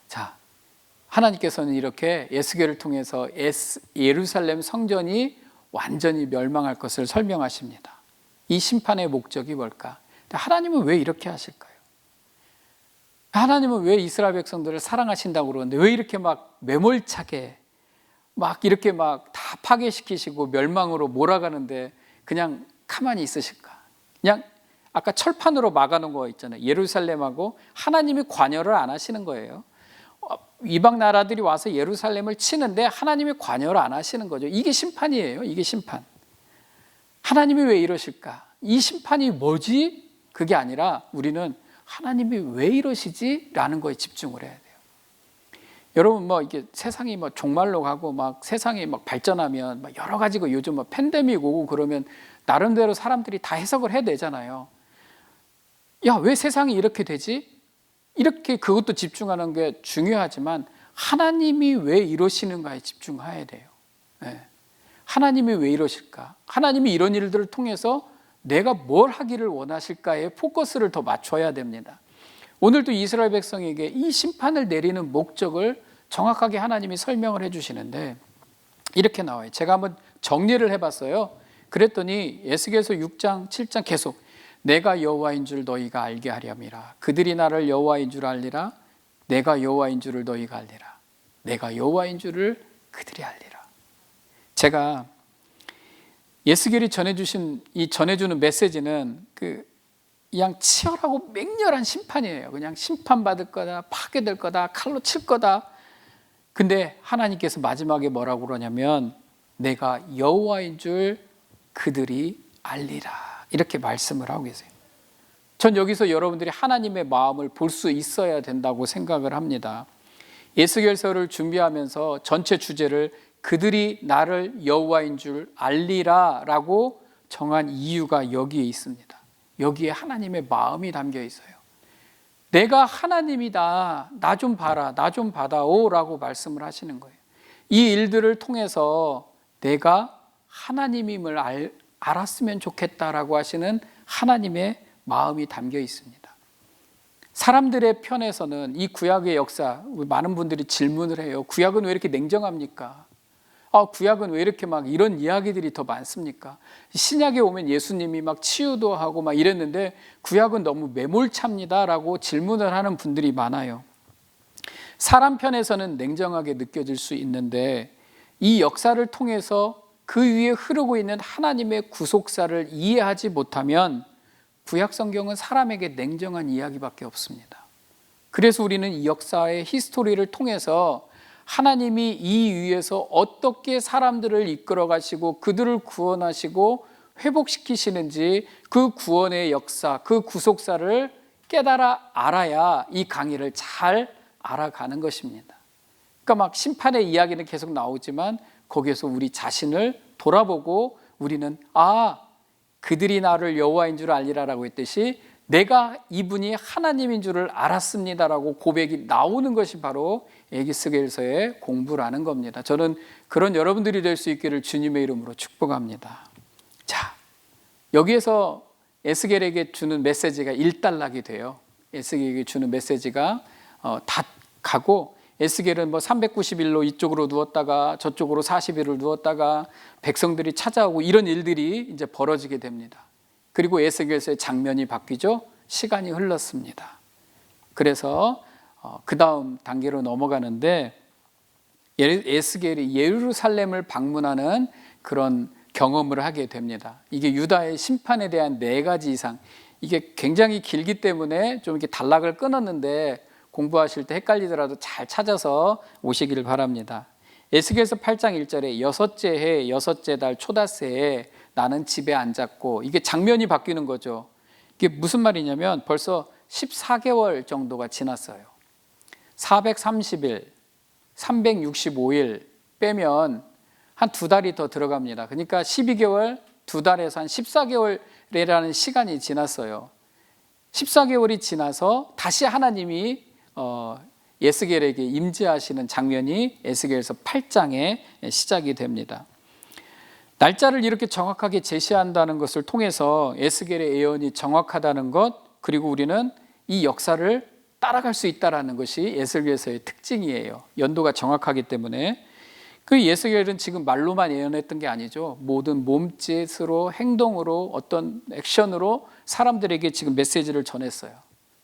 A: 자, 하나님께서는 이렇게 에스겔을 통해서 예루살렘 성전이 완전히 멸망할 것을 설명하십니다. 이 심판의 목적이 뭘까? 하나님은 왜 이렇게 하실까요? 하나님은 왜 이스라엘 백성들을 사랑하신다고 그러는데 왜 이렇게 막 매몰차게 막 이렇게 막 다 파괴시키시고 멸망으로 몰아가는데 그냥 가만히 있으실까? 그냥 아까 철판으로 막아놓은 거 있잖아요. 예루살렘하고 하나님이 관여를 안 하시는 거예요. 이방 나라들이 와서 예루살렘을 치는데 하나님이 관여를 안 하시는 거죠. 이게 심판이에요. 이게 심판. 하나님이 왜 이러실까? 이 심판이 뭐지? 그게 아니라 우리는 하나님이 왜 이러시지? 라는 거에 집중을 해야 돼요. 여러분 뭐 이게 세상이 뭐 종말로 가고 막 세상이 막 발전하면 막 여러 가지고 요즘 뭐 팬데믹 오고 그러면 나름대로 사람들이 다 해석을 해야 되잖아요. 야, 왜 세상이 이렇게 되지? 이렇게 그것도 집중하는 게 중요하지만 하나님이 왜 이러시는가에 집중해야 돼요. 네. 하나님이 왜 이러실까? 하나님이 이런 일들을 통해서 내가 뭘 하기를 원하실까에 포커스를 더 맞춰야 됩니다. 오늘도 이스라엘 백성에게 이 심판을 내리는 목적을 정확하게 하나님이 설명을 해주시는데 이렇게 나와요. 제가 한번 정리를 해봤어요. 그랬더니 에스겔서 6장, 7장 계속 내가 여호와인 줄 너희가 알게 하렴이라. 그들이 나를 여호와인 줄 알리라. 내가 여호와인 줄을 너희가 알리라. 내가 여호와인 줄을 그들이 알리라. 제가 에스겔이 전해주는 메시지는 그냥 치열하고 맹렬한 심판이에요. 그냥 심판받을 거다, 파괴될 거다, 칼로 칠 거다. 근데 하나님께서 마지막에 뭐라고 그러냐면 내가 여호와인 줄 그들이 알리라. 이렇게 말씀을 하고 계세요. 전 여기서 여러분들이 하나님의 마음을 볼 수 있어야 된다고 생각을 합니다. 에스겔서를 준비하면서 전체 주제를 그들이 나를 여호와인 줄 알리라 라고 정한 이유가 여기에 있습니다. 여기에 하나님의 마음이 담겨 있어요. 내가 하나님이다. 나 좀 봐라. 나 좀 받아오 라고 말씀을 하시는 거예요. 이 일들을 통해서 내가 하나님임을 알았으면 좋겠다라고 하시는 하나님의 마음이 담겨 있습니다. 사람들의 편에서는 이 구약의 역사, 많은 분들이 질문을 해요. 구약은 왜 이렇게 냉정합니까? 구약은 왜 이렇게 막 이런 이야기들이 더 많습니까? 신약에 오면 예수님이 막 치유도 하고 막 이랬는데 구약은 너무 매몰차입니다라고 질문을 하는 분들이 많아요. 사람 편에서는 냉정하게 느껴질 수 있는데 이 역사를 통해서 그 위에 흐르고 있는 하나님의 구속사를 이해하지 못하면 구약 성경은 사람에게 냉정한 이야기밖에 없습니다. 그래서 우리는 이 역사의 히스토리를 통해서 하나님이 이 위에서 어떻게 사람들을 이끌어 가시고 그들을 구원하시고 회복시키시는지 그 구원의 역사, 그 구속사를 깨달아 알아야 이 강의를 잘 알아가는 것입니다. 그러니까 막 심판의 이야기는 계속 나오지만 거기에서 우리 자신을 돌아보고 우리는 그들이 나를 여호와인 줄 알리라라고 했듯이 내가 이분이 하나님인 줄을 알았습니다라고 고백이 나오는 것이 바로 에스겔서의 공부라는 겁니다. 저는 그런 여러분들이 될 수 있기를 주님의 이름으로 축복합니다. 자, 여기에서 에스겔에게 주는 메시지가 일단락이 돼요. 에스겔에게 주는 메시지가 다 가고 에스겔은 390일로 이쪽으로 누웠다가 저쪽으로 40일을 누웠다가 백성들이 찾아오고 이런 일들이 이제 벌어지게 됩니다. 그리고 에스겔서의 장면이 바뀌죠. 시간이 흘렀습니다. 그래서 그 다음 단계로 넘어가는데 에스겔이 예루살렘을 방문하는 그런 경험을 하게 됩니다. 이게 유다의 심판에 대한 4가지 이상, 이게 굉장히 길기 때문에 좀 이렇게 단락을 끊었는데 공부하실 때 헷갈리더라도 잘 찾아서 오시기를 바랍니다. 에스겔서 8장 1절에 6째 해 6째 달 초닷새에 나는 집에 앉았고, 이게 장면이 바뀌는 거죠. 이게 무슨 말이냐면 벌써 14개월 정도가 지났어요. 430일, 365일 빼면 한 2달이 더 들어갑니다. 그러니까 12개월, 2달에서 한 14개월이라는 시간이 지났어요. 14개월이 지나서 다시 하나님이 에스겔에게 임재하시는 장면이 에스겔서 8장에 시작이 됩니다. 날짜를 이렇게 정확하게 제시한다는 것을 통해서 에스겔의 예언이 정확하다는 것, 그리고 우리는 이 역사를 따라갈 수 있다는 것이 에스겔서의 특징이에요. 연도가 정확하기 때문에. 그 에스겔은 지금 말로만 예언했던 게 아니죠. 모든 몸짓으로, 행동으로, 어떤 액션으로 사람들에게 지금 메시지를 전했어요.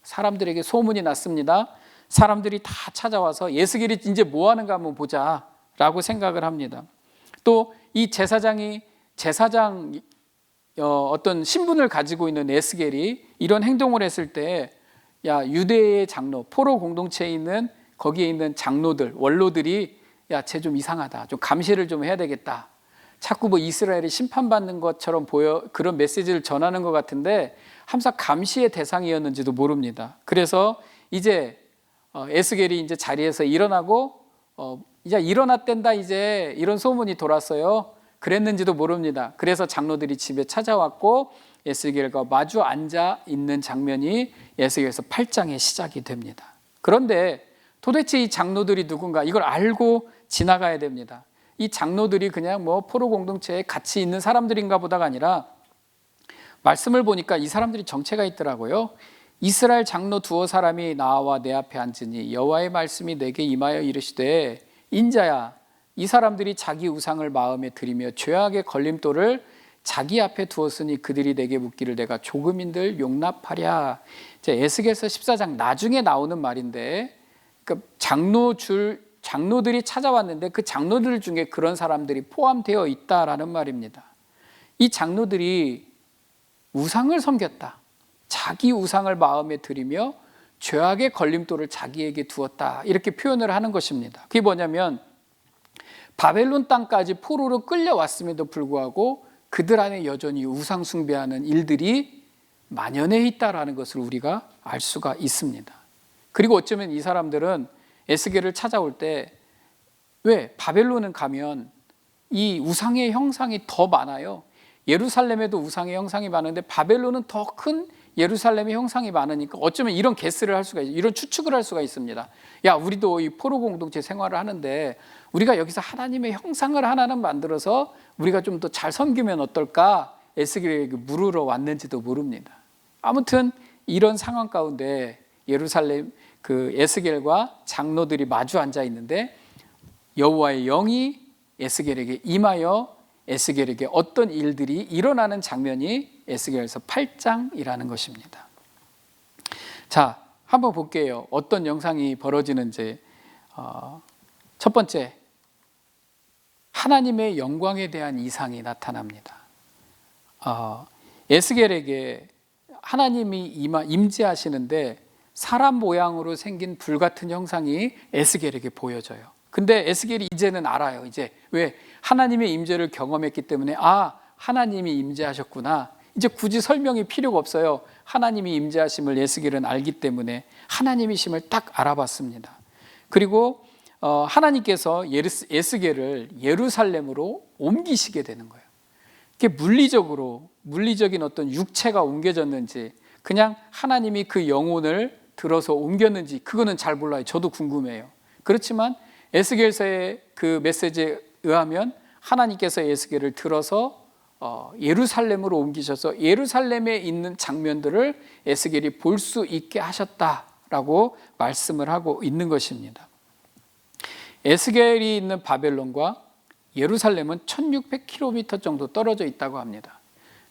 A: 사람들에게 소문이 났습니다. 사람들이 다 찾아와서 에스겔이 이제 뭐 하는가 한번 보자 라고 생각을 합니다. 또 이 제사장 어떤 신분을 가지고 있는 에스겔이 이런 행동을 했을 때, 유대의 장로, 포로 공동체에 있는 거기에 있는 장로들, 원로들이 쟤 좀 이상하다, 좀 감시를 좀 해야 되겠다, 자꾸 이스라엘이 심판받는 것처럼 보여, 그런 메시지를 전하는 것 같은데 항상 감시의 대상이었는지도 모릅니다. 그래서 이제 에스겔이 이제 자리에서 일어나고 이제 일어났댄다, 이제 이런 소문이 돌았어요. 그랬는지도 모릅니다. 그래서 장로들이 집에 찾아왔고 에스겔과 마주 앉아 있는 장면이 에스겔서 8장의 시작이 됩니다. 그런데 도대체 이 장로들이 누군가 이걸 알고 지나가야 됩니다. 이 장로들이 그냥 포로 공동체에 같이 있는 사람들인가 보다가 아니라 말씀을 보니까 이 사람들이 정체가 있더라고요. 이스라엘 장로 두어 사람이 나와 내 앞에 앉으니 여호와의 말씀이 내게 임하여 이르시되 인자야, 이 사람들이 자기 우상을 마음에 들이며 죄악의 걸림돌을 자기 앞에 두었으니 그들이 내게 묻기를 내가 조금인들 용납하랴. 에스겔서 14장 나중에 나오는 말인데, 그러니까 장로들이 찾아왔는데 그 장로들 중에 그런 사람들이 포함되어 있다라는 말입니다. 이 장로들이 우상을 섬겼다. 자기 우상을 마음에 들이며 죄악의 걸림돌을 자기에게 두었다. 이렇게 표현을 하는 것입니다. 그게 뭐냐면 바벨론 땅까지 포로로 끌려왔음에도 불구하고 그들 안에 여전히 우상 숭배하는 일들이 만연해 있다라는 것을 우리가 알 수가 있습니다. 그리고 어쩌면 이 사람들은 에스겔을 찾아올 때 왜 바벨론은 가면 이 우상의 형상이 더 많아요. 예루살렘에도 우상의 형상이 많은데 바벨론은 더 큰 예루살렘의 형상이 많으니까 어쩌면 이런 게스를 할 수가 있어요. 이런 추측을 할 수가 있습니다. 야, 우리도 이 포로 공동체 생활을 하는데 우리가 여기서 하나님의 형상을 하나는 만들어서 우리가 좀 더 잘 섬기면 어떨까? 에스겔에게 물으러 왔는지도 모릅니다. 아무튼 이런 상황 가운데 예루살렘 에스겔과 장로들이 마주 앉아 있는데 여호와의 영이 에스겔에게 임하여 에스겔에게 어떤 일들이 일어나는 장면이 에스겔서 8장이라는 것입니다. 자, 한번 볼게요. 어떤 영상이 벌어지는지. 첫 번째, 하나님의 영광에 대한 이상이 나타납니다. 에스겔에게 하나님이 임재하시는데 사람 모양으로 생긴 불같은 형상이 에스겔에게 보여져요. 근데 에스겔이 이제는 알아요. 이제 왜? 하나님의 임재를 경험했기 때문에 하나님이 임재하셨구나. 이제 굳이 설명이 필요가 없어요. 하나님이 임재하심을 에스겔은 알기 때문에 하나님이심을 딱 알아봤습니다. 그리고 하나님께서 에스겔을 예루살렘으로 옮기시게 되는 거예요. 그게 물리적인 어떤 육체가 옮겨졌는지 그냥 하나님이 그 영혼을 들어서 옮겼는지 그거는 잘 몰라요. 저도 궁금해요. 그렇지만 에스겔서의 그 메시지에 의하면 하나님께서 에스겔을 들어서 예루살렘으로 옮기셔서 예루살렘에 있는 장면들을 에스겔이 볼 수 있게 하셨다라고 말씀을 하고 있는 것입니다. 에스겔이 있는 바벨론과 예루살렘은 1600km 정도 떨어져 있다고 합니다.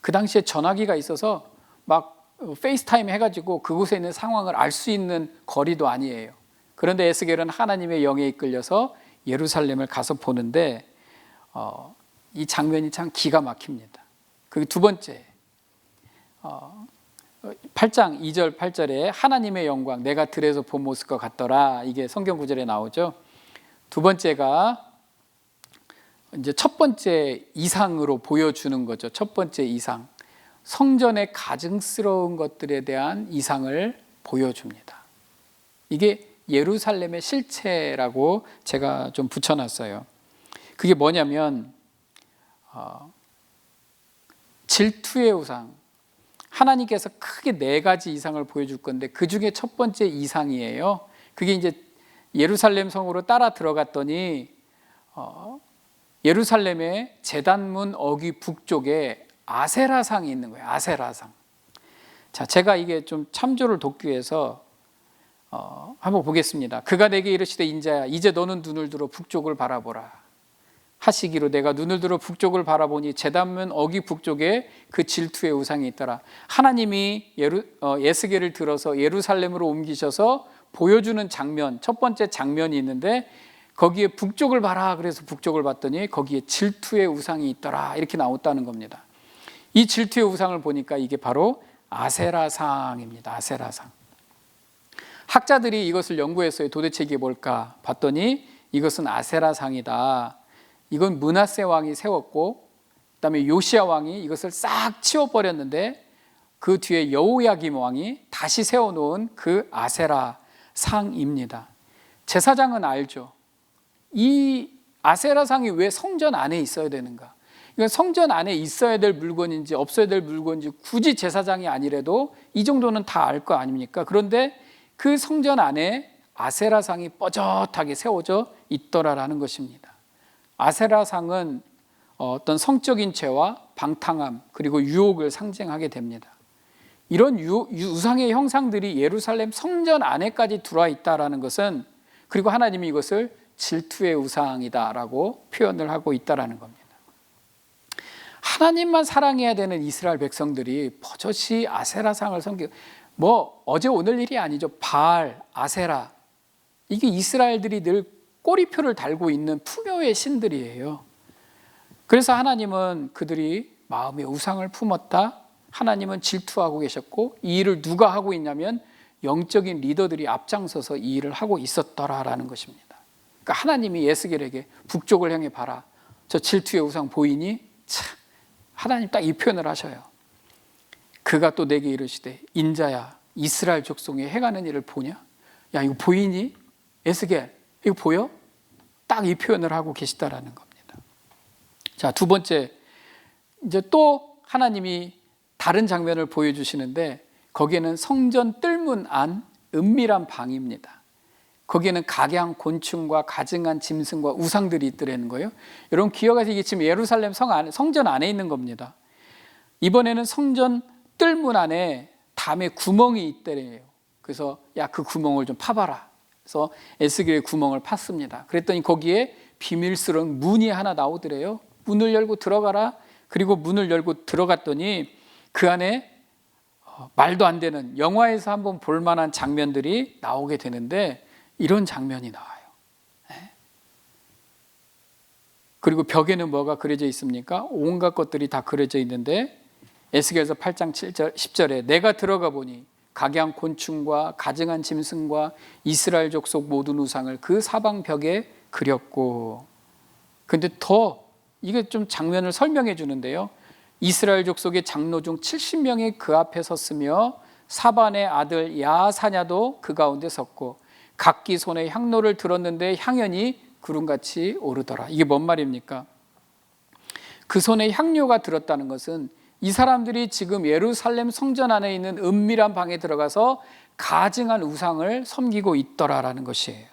A: 그 당시에 전화기가 있어서 막 페이스타임 해가지고 그곳에 있는 상황을 알 수 있는 거리도 아니에요. 그런데 에스겔은 하나님의 영에 이끌려서 예루살렘을 가서 보는데 이 장면이 참 기가 막힙니다. 그 두 번째, 8장 2절 8절에 하나님의 영광 내가 들에서 본 모습과 같더라. 이게 성경 구절에 나오죠. 두 번째가 이제 첫 번째 이상으로 보여주는 거죠. 첫 번째 이상, 성전의 가증스러운 것들에 대한 이상을 보여줍니다. 이게 예루살렘의 실체라고 제가 좀 붙여놨어요. 그게 뭐냐면 질투의 우상. 하나님께서 크게 4가지 이상을 보여줄 건데 그 중에 첫 번째 이상이에요. 그게 이제 예루살렘 성으로 따라 들어갔더니 예루살렘의 제단문 어귀 북쪽에 아세라상이 있는 거예요. 아세라상. 자, 제가 이게 좀 참조를 돕기 위해서 한번 보겠습니다. 그가 내게 이르시되 인자야 이제 너는 눈을 들어 북쪽을 바라보라 하시기로 내가 눈을 들어 북쪽을 바라보니 제단문 어귀 북쪽에 그 질투의 우상이 있더라. 하나님이 에스겔을 들어서 예루살렘으로 옮기셔서 보여주는 장면, 첫 번째 장면이 있는데 거기에 북쪽을 봐라 그래서 북쪽을 봤더니 거기에 질투의 우상이 있더라 이렇게 나왔다는 겁니다. 이 질투의 우상을 보니까 이게 바로 아세라상입니다. 아세라상. 학자들이 이것을 연구했어요. 도대체 이게 뭘까 봤더니 이것은 아세라상이다. 이건 므낫세 왕이 세웠고 그다음에 요시야 왕이 이것을 싹 치워버렸는데 그 뒤에 여호야김 왕이 다시 세워놓은 그 아세라상입니다. 제사장은 알죠. 이 아세라상이 왜 성전 안에 있어야 되는가? 이건 성전 안에 있어야 될 물건인지 없어야 될 물건인지 굳이 제사장이 아니래도 이 정도는 다 알 거 아닙니까? 그런데 그 성전 안에 아세라상이 뻐젓하게 세워져 있더라라는 것입니다. 아세라상은 어떤 성적인 죄와 방탕함 그리고 유혹을 상징하게 됩니다. 이런 우상의 형상들이 예루살렘 성전 안에까지 들어와 있다라는 것은, 그리고 하나님이 이것을 질투의 우상이다라고 표현을 하고 있다라는 겁니다. 하나님만 사랑해야 되는 이스라엘 백성들이 버젓이 아세라상을 섬기고, 어제 오늘 일이 아니죠. 바알, 아세라, 이게 이스라엘들이 늘 꼬리표를 달고 있는 풍요의 신들이에요. 그래서 하나님은 그들이 마음에 우상을 품었다, 하나님은 질투하고 계셨고, 이 일을 누가 하고 있냐면 영적인 리더들이 앞장서서 이 일을 하고 있었더라라는 것입니다. 그러니까 하나님이 에스겔에게 북쪽을 향해 봐라, 저 질투의 우상 보이니? 참, 하나님 딱 이 표현을 하셔요. 그가 또 내게 이르시되 인자야, 이스라엘 족속에 행하는 일을 보냐? 야, 이거 보이니? 에스겔, 이거 보여? 딱 이 표현을 하고 계시다라는 겁니다. 자, 두 번째, 이제 또 하나님이 다른 장면을 보여주시는데, 거기에는 성전 뜰문 안 은밀한 방입니다. 거기에는 각양 곤충과 가증한 짐승과 우상들이 있더라는 거예요. 여러분 기억하세요. 이게 지금 예루살렘 성전 안에 있는 겁니다. 이번에는 성전 뜰문 안에 담에 구멍이 있더래요. 그래서 야, 그 구멍을 좀 파봐라. 그래서 에스겔의 구멍을 팠습니다. 그랬더니 거기에 비밀스러운 문이 하나 나오더래요. 문을 열고 들어가라. 그리고 문을 열고 들어갔더니 그 안에 말도 안 되는, 영화에서 한번 볼 만한 장면들이 나오게 되는데, 이런 장면이 나와요. 그리고 벽에는 뭐가 그려져 있습니까? 온갖 것들이 다 그려져 있는데, 에스겔서 8장 7절, 10절에 내가 들어가 보니 각양 곤충과 가증한 짐승과 이스라엘 족속 모든 우상을 그 사방 벽에 그렸고. 근데 더 이게 좀 장면을 설명해 주는데요. 이스라엘 족속의 장로 중 70명이 그 앞에 섰으며 사반의 아들 야사냐도 그 가운데 섰고 각기 손에 향로를 들었는데 향연이 구름같이 오르더라. 이게 뭔 말입니까? 그 손에 향료가 들었다는 것은 이 사람들이 지금 예루살렘 성전 안에 있는 은밀한 방에 들어가서 가증한 우상을 섬기고 있더라라는 것이에요.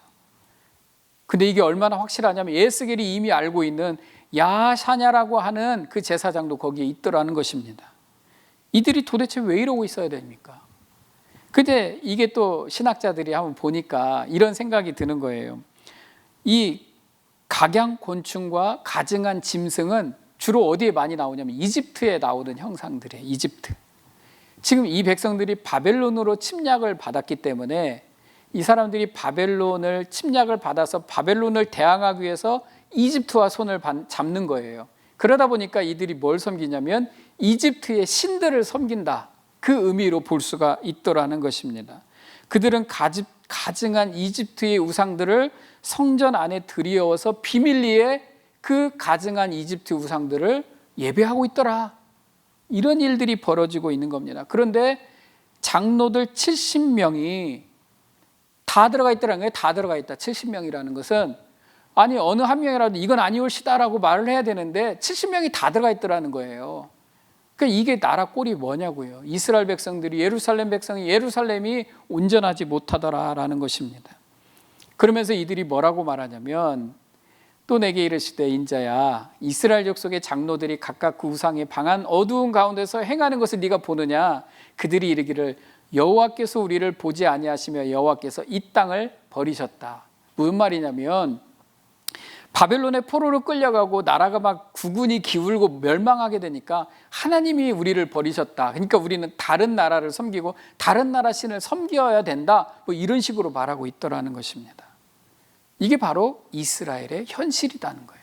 A: 근데 이게 얼마나 확실하냐면 에스겔이 이미 알고 있는 야샤냐라고 하는 그 제사장도 거기에 있더라는 것입니다. 이들이 도대체 왜 이러고 있어야 됩니까? 근데 이게 또 신학자들이 한번 보니까 이런 생각이 드는 거예요. 이 각양 곤충과 가증한 짐승은 주로 어디에 많이 나오냐면 이집트에 나오는 형상들이에요. 이집트. 지금 이 백성들이 바벨론으로 침략을 받았기 때문에 이 사람들이 바벨론을 침략을 받아서 바벨론을 대항하기 위해서 이집트와 손을 잡는 거예요. 그러다 보니까 이들이 뭘 섬기냐면 이집트의 신들을 섬긴다, 그 의미로 볼 수가 있더라는 것입니다. 그들은 가증한 이집트의 우상들을 성전 안에 들여와서 비밀리에 그 가증한 이집트 우상들을 예배하고 있더라. 이런 일들이 벌어지고 있는 겁니다. 그런데 장로들 70명이 다 들어가 있더라는 거예요. 다 들어가 있다. 70명이라는 것은 아니 어느 한 명이라도 이건 아니올시다라고 말을 해야 되는데 70명이 다 들어가 있더라는 거예요. 그러니까 이게 나라 꼴이 뭐냐고요. 이스라엘 백성들이, 예루살렘 백성이 예루살렘이 온전하지 못하더라라는 것입니다. 그러면서 이들이 뭐라고 말하냐면 또 내게 이르시되 인자야, 이스라엘 족속의 장로들이 각각 그 우상의 방한 어두운 가운데서 행하는 것을 네가 보느냐. 그들이 이르기를 여호와께서 우리를 보지 아니하시며 여호와께서 이 땅을 버리셨다. 무슨 말이냐면 바벨론의 포로로 끌려가고 나라가 막 국운이 기울고 멸망하게 되니까 하나님이 우리를 버리셨다. 그러니까 우리는 다른 나라를 섬기고 다른 나라 신을 섬겨야 된다. 뭐 이런 식으로 말하고 있더라는 것입니다. 이게 바로 이스라엘의 현실이라는 거예요.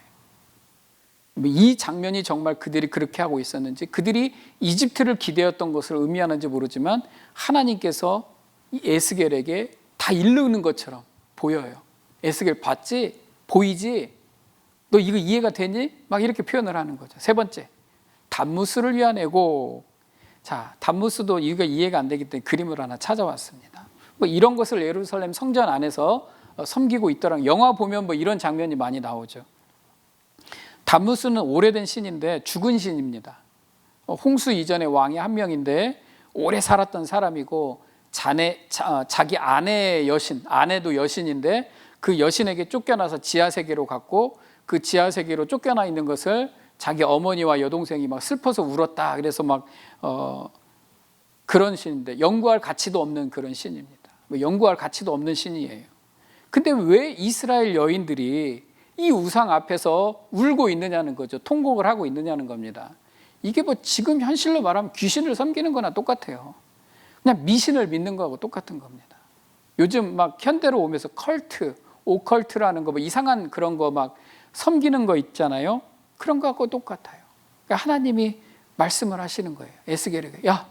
A: 이 장면이 정말 그들이 그렇게 하고 있었는지, 그들이 이집트를 기대했던 것을 의미하는지 모르지만 하나님께서 이 에스겔에게 다 이르는 것처럼 보여요. 에스겔 봤지? 보이지? 너 이거 이해가 되니? 막 이렇게 표현을 하는 거죠. 세 번째, 단무스를 위한 애고. 자, 단무스도 이거 이해가 안 되기 때문에 그림을 하나 찾아왔습니다. 뭐 이런 것을 예루살렘 성전 안에서 섬기고 있더라. 영화 보면 뭐 이런 장면이 많이 나오죠. 담무스는 오래된 신인데 죽은 신입니다. 홍수 이전의 왕이 한 명인데 오래 살았던 사람이고 자기 아내의 여신, 아내도 여신인데 그 여신에게 쫓겨나서 지하세계로 갔고 그 지하세계로 쫓겨나 있는 것을 자기 어머니와 여동생이 막 슬퍼서 울었다. 그래서 막 그런 신인데 연구할 가치도 없는 그런 신입니다. 연구할 가치도 없는 신이에요. 근데 왜 이스라엘 여인들이 이 우상 앞에서 울고 있느냐는 거죠. 통곡을 하고 있느냐는 겁니다. 이게 뭐 지금 현실로 말하면 귀신을 섬기는 거나 똑같아요. 그냥 미신을 믿는 거하고 똑같은 겁니다. 요즘 막 현대로 오면서 컬트, 오컬트라는 거 뭐 이상한 그런 거 막 섬기는 거 있잖아요. 그런 거하고 똑같아요. 그러니까 하나님이 말씀을 하시는 거예요. 에스겔에게 야,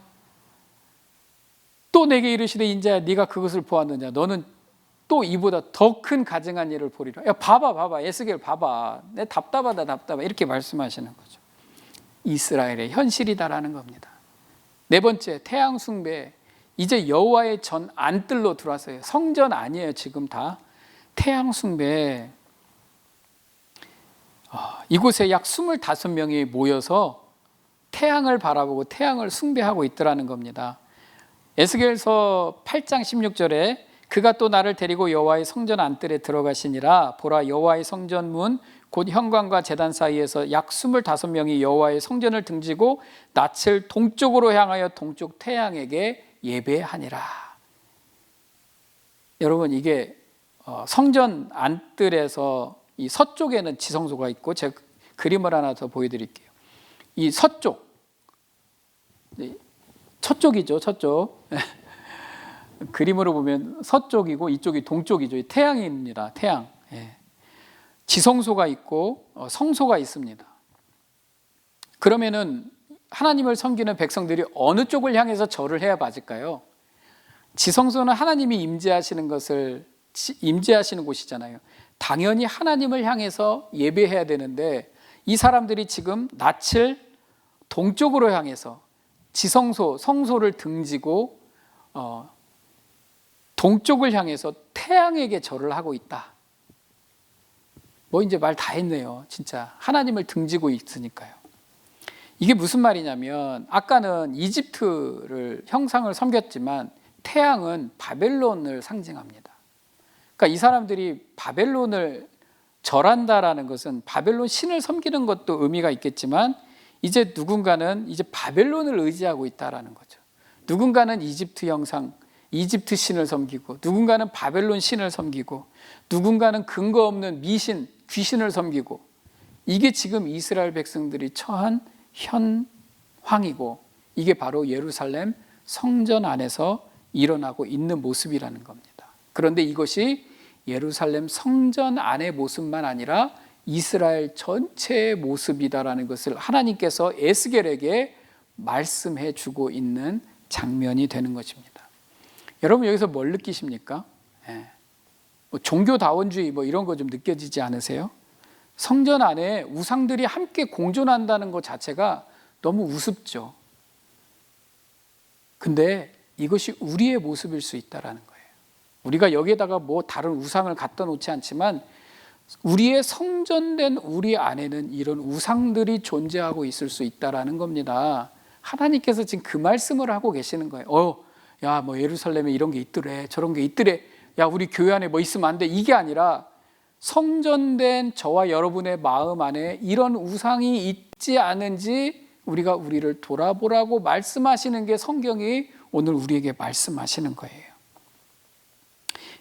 A: 또 내게 이르시되 인자야 네가 그것을 보았느냐 너는 또 이보다 더 큰 가증한 일을 보리라. 야 봐봐 에스겔 봐봐 내 답답하다 이렇게 말씀하시는 거죠. 이스라엘의 현실이다라는 겁니다. 네 번째 태양 숭배. 이제 여호와의 전 안뜰로 들어왔어요. 성전 아니에요. 지금 다 태양 숭배. 이곳에 약 25명이 모여서 태양을 바라보고 태양을 숭배하고 있더라는 겁니다. 에스겔서 8장 16절에 그가 또 나를 데리고 여호와의 성전 안뜰에 들어가시니라. 보라 여호와의 성전 문 곧 현관과 제단 사이에서 약 25명이 여호와의 성전을 등지고 낯을 동쪽으로 향하여 동쪽 태양에게 예배하니라. 여러분 이게 성전 안뜰에서 이 서쪽에는 지성소가 있고 제가 그림을 하나 더 보여드릴게요. 이 서쪽이죠. 서쪽. 그림으로 보면 서쪽이고 이쪽이 동쪽이죠. 태양입니다. 태양. 지성소가 있고 성소가 있습니다. 그러면은 하나님을 섬기는 백성들이 어느 쪽을 향해서 절을 해야 맞을까요? 지성소는 하나님이 임재하시는 곳이잖아요. 당연히 하나님을 향해서 예배해야 되는데 이 사람들이 지금 낯을 동쪽으로 향해서 지성소, 성소를 등지고 동쪽을 향해서 태양에게 절을 하고 있다. 뭐 이제 말 다 했네요. 진짜 하나님을 등지고 있으니까요. 이게 무슨 말이냐면 아까는 이집트를 형상을 섬겼지만 태양은 바벨론을 상징합니다. 그러니까 이 사람들이 바벨론을 절한다라는 것은 바벨론 신을 섬기는 것도 의미가 있겠지만 이제 누군가는 이제 바벨론을 의지하고 있다라는 거죠. 누군가는 이집트 형상, 이집트 신을 섬기고 누군가는 바벨론 신을 섬기고 누군가는 근거 없는 미신, 귀신을 섬기고 이게 지금 이스라엘 백성들이 처한 현황이고 이게 바로 예루살렘 성전 안에서 일어나고 있는 모습이라는 겁니다. 그런데 이것이 예루살렘 성전 안의 모습만 아니라 이스라엘 전체의 모습이다라는 것을 하나님께서 에스겔에게 말씀해 주고 있는 장면이 되는 것입니다. 여러분 여기서 뭘 느끼십니까? 뭐 종교다원주의 뭐 이런 거 좀 느껴지지 않으세요? 성전 안에 우상들이 함께 공존한다는 것 자체가 너무 우습죠. 근데 이것이 우리의 모습일 수 있다는 거예요. 우리가 여기에다가 뭐 다른 우상을 갖다 놓지 않지만 우리의 성전된 우리 안에는 이런 우상들이 존재하고 있을 수 있다는 겁니다. 하나님께서 지금 그 말씀을 하고 계시는 거예요. 야, 뭐 예루살렘에 이런 게 있더래, 저런 게 있더래. 야, 우리 교회 안에 뭐 있으면 안 돼. 이게 아니라 성전된 저와 여러분의 마음 안에 이런 우상이 있지 않은지 우리가 우리를 돌아보라고 말씀하시는 게 성경이 오늘 우리에게 말씀하시는 거예요.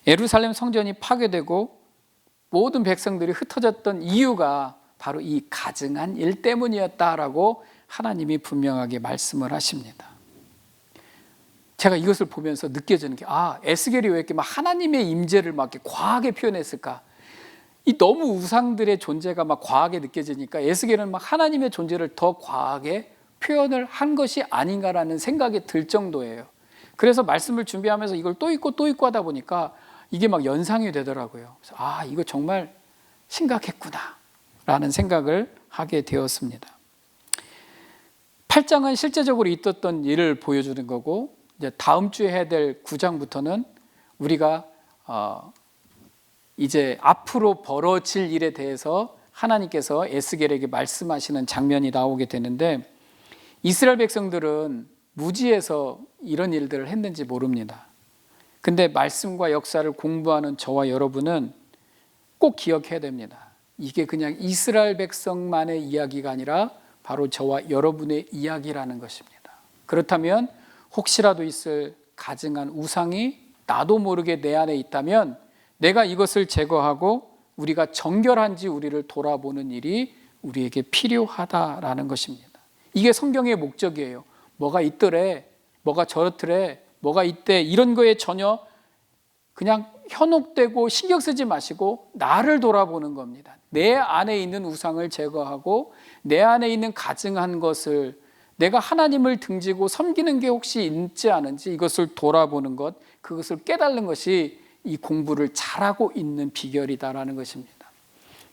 A: 예루살렘 성전이 파괴되고 모든 백성들이 흩어졌던 이유가 바로 이 가증한 일 때문이었다라고 하나님이 분명하게 말씀을 하십니다. 제가 이것을 보면서 느껴지는 게 에스겔이 왜 이렇게 막 하나님의 임재를 막 이렇게 과하게 표현했을까? 이 너무 우상들의 존재가 막 과하게 느껴지니까 에스겔은 막 하나님의 존재를 더 과하게 표현을 한 것이 아닌가라는 생각이 들 정도예요. 그래서 말씀을 준비하면서 이걸 또 읽고 하다 보니까 이게 막 연상이 되더라고요. 그래서 이거 정말 심각했구나 라는 생각을 하게 되었습니다. 8장은 실제적으로 있었던 일을 보여주는 거고 이제 다음 주에 해야 될 9장부터는 우리가 이제 앞으로 벌어질 일에 대해서 하나님께서 에스겔에게 말씀하시는 장면이 나오게 되는데, 이스라엘 백성들은 무지해서 이런 일들을 했는지 모릅니다. 근데 말씀과 역사를 공부하는 저와 여러분은 꼭 기억해야 됩니다. 이게 그냥 이스라엘 백성만의 이야기가 아니라 바로 저와 여러분의 이야기라는 것입니다. 그렇다면 혹시라도 있을 가증한 우상이 나도 모르게 내 안에 있다면 내가 이것을 제거하고 우리가 정결한지 우리를 돌아보는 일이 우리에게 필요하다라는 것입니다. 이게 성경의 목적이에요. 뭐가 있더래, 뭐가 저렇더래, 뭐가 있대, 이런 거에 전혀 그냥 현혹되고 신경 쓰지 마시고 나를 돌아보는 겁니다. 내 안에 있는 우상을 제거하고 내 안에 있는 가증한 것을, 내가 하나님을 등지고 섬기는 게 혹시 있지 않은지 이것을 돌아보는 것, 그것을 깨닫는 것이 이 공부를 잘하고 있는 비결이다라는 것입니다.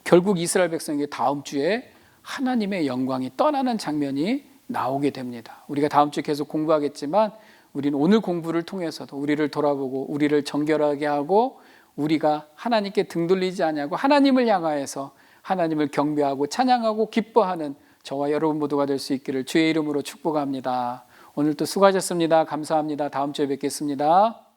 A: 결국 이스라엘 백성이 다음 주에 하나님의 영광이 떠나는 장면이 나오게 됩니다. 우리가 다음 주에 계속 공부하겠지만 우리는 오늘 공부를 통해서도 우리를 돌아보고 우리를 정결하게 하고 우리가 하나님께 등 돌리지 않냐고 하나님을 향하여서 하나님을 경배하고 찬양하고 기뻐하는 저와 여러분 모두가 될 수 있기를 주의 이름으로 축복합니다. 오늘도 수고하셨습니다. 감사합니다. 다음 주에 뵙겠습니다.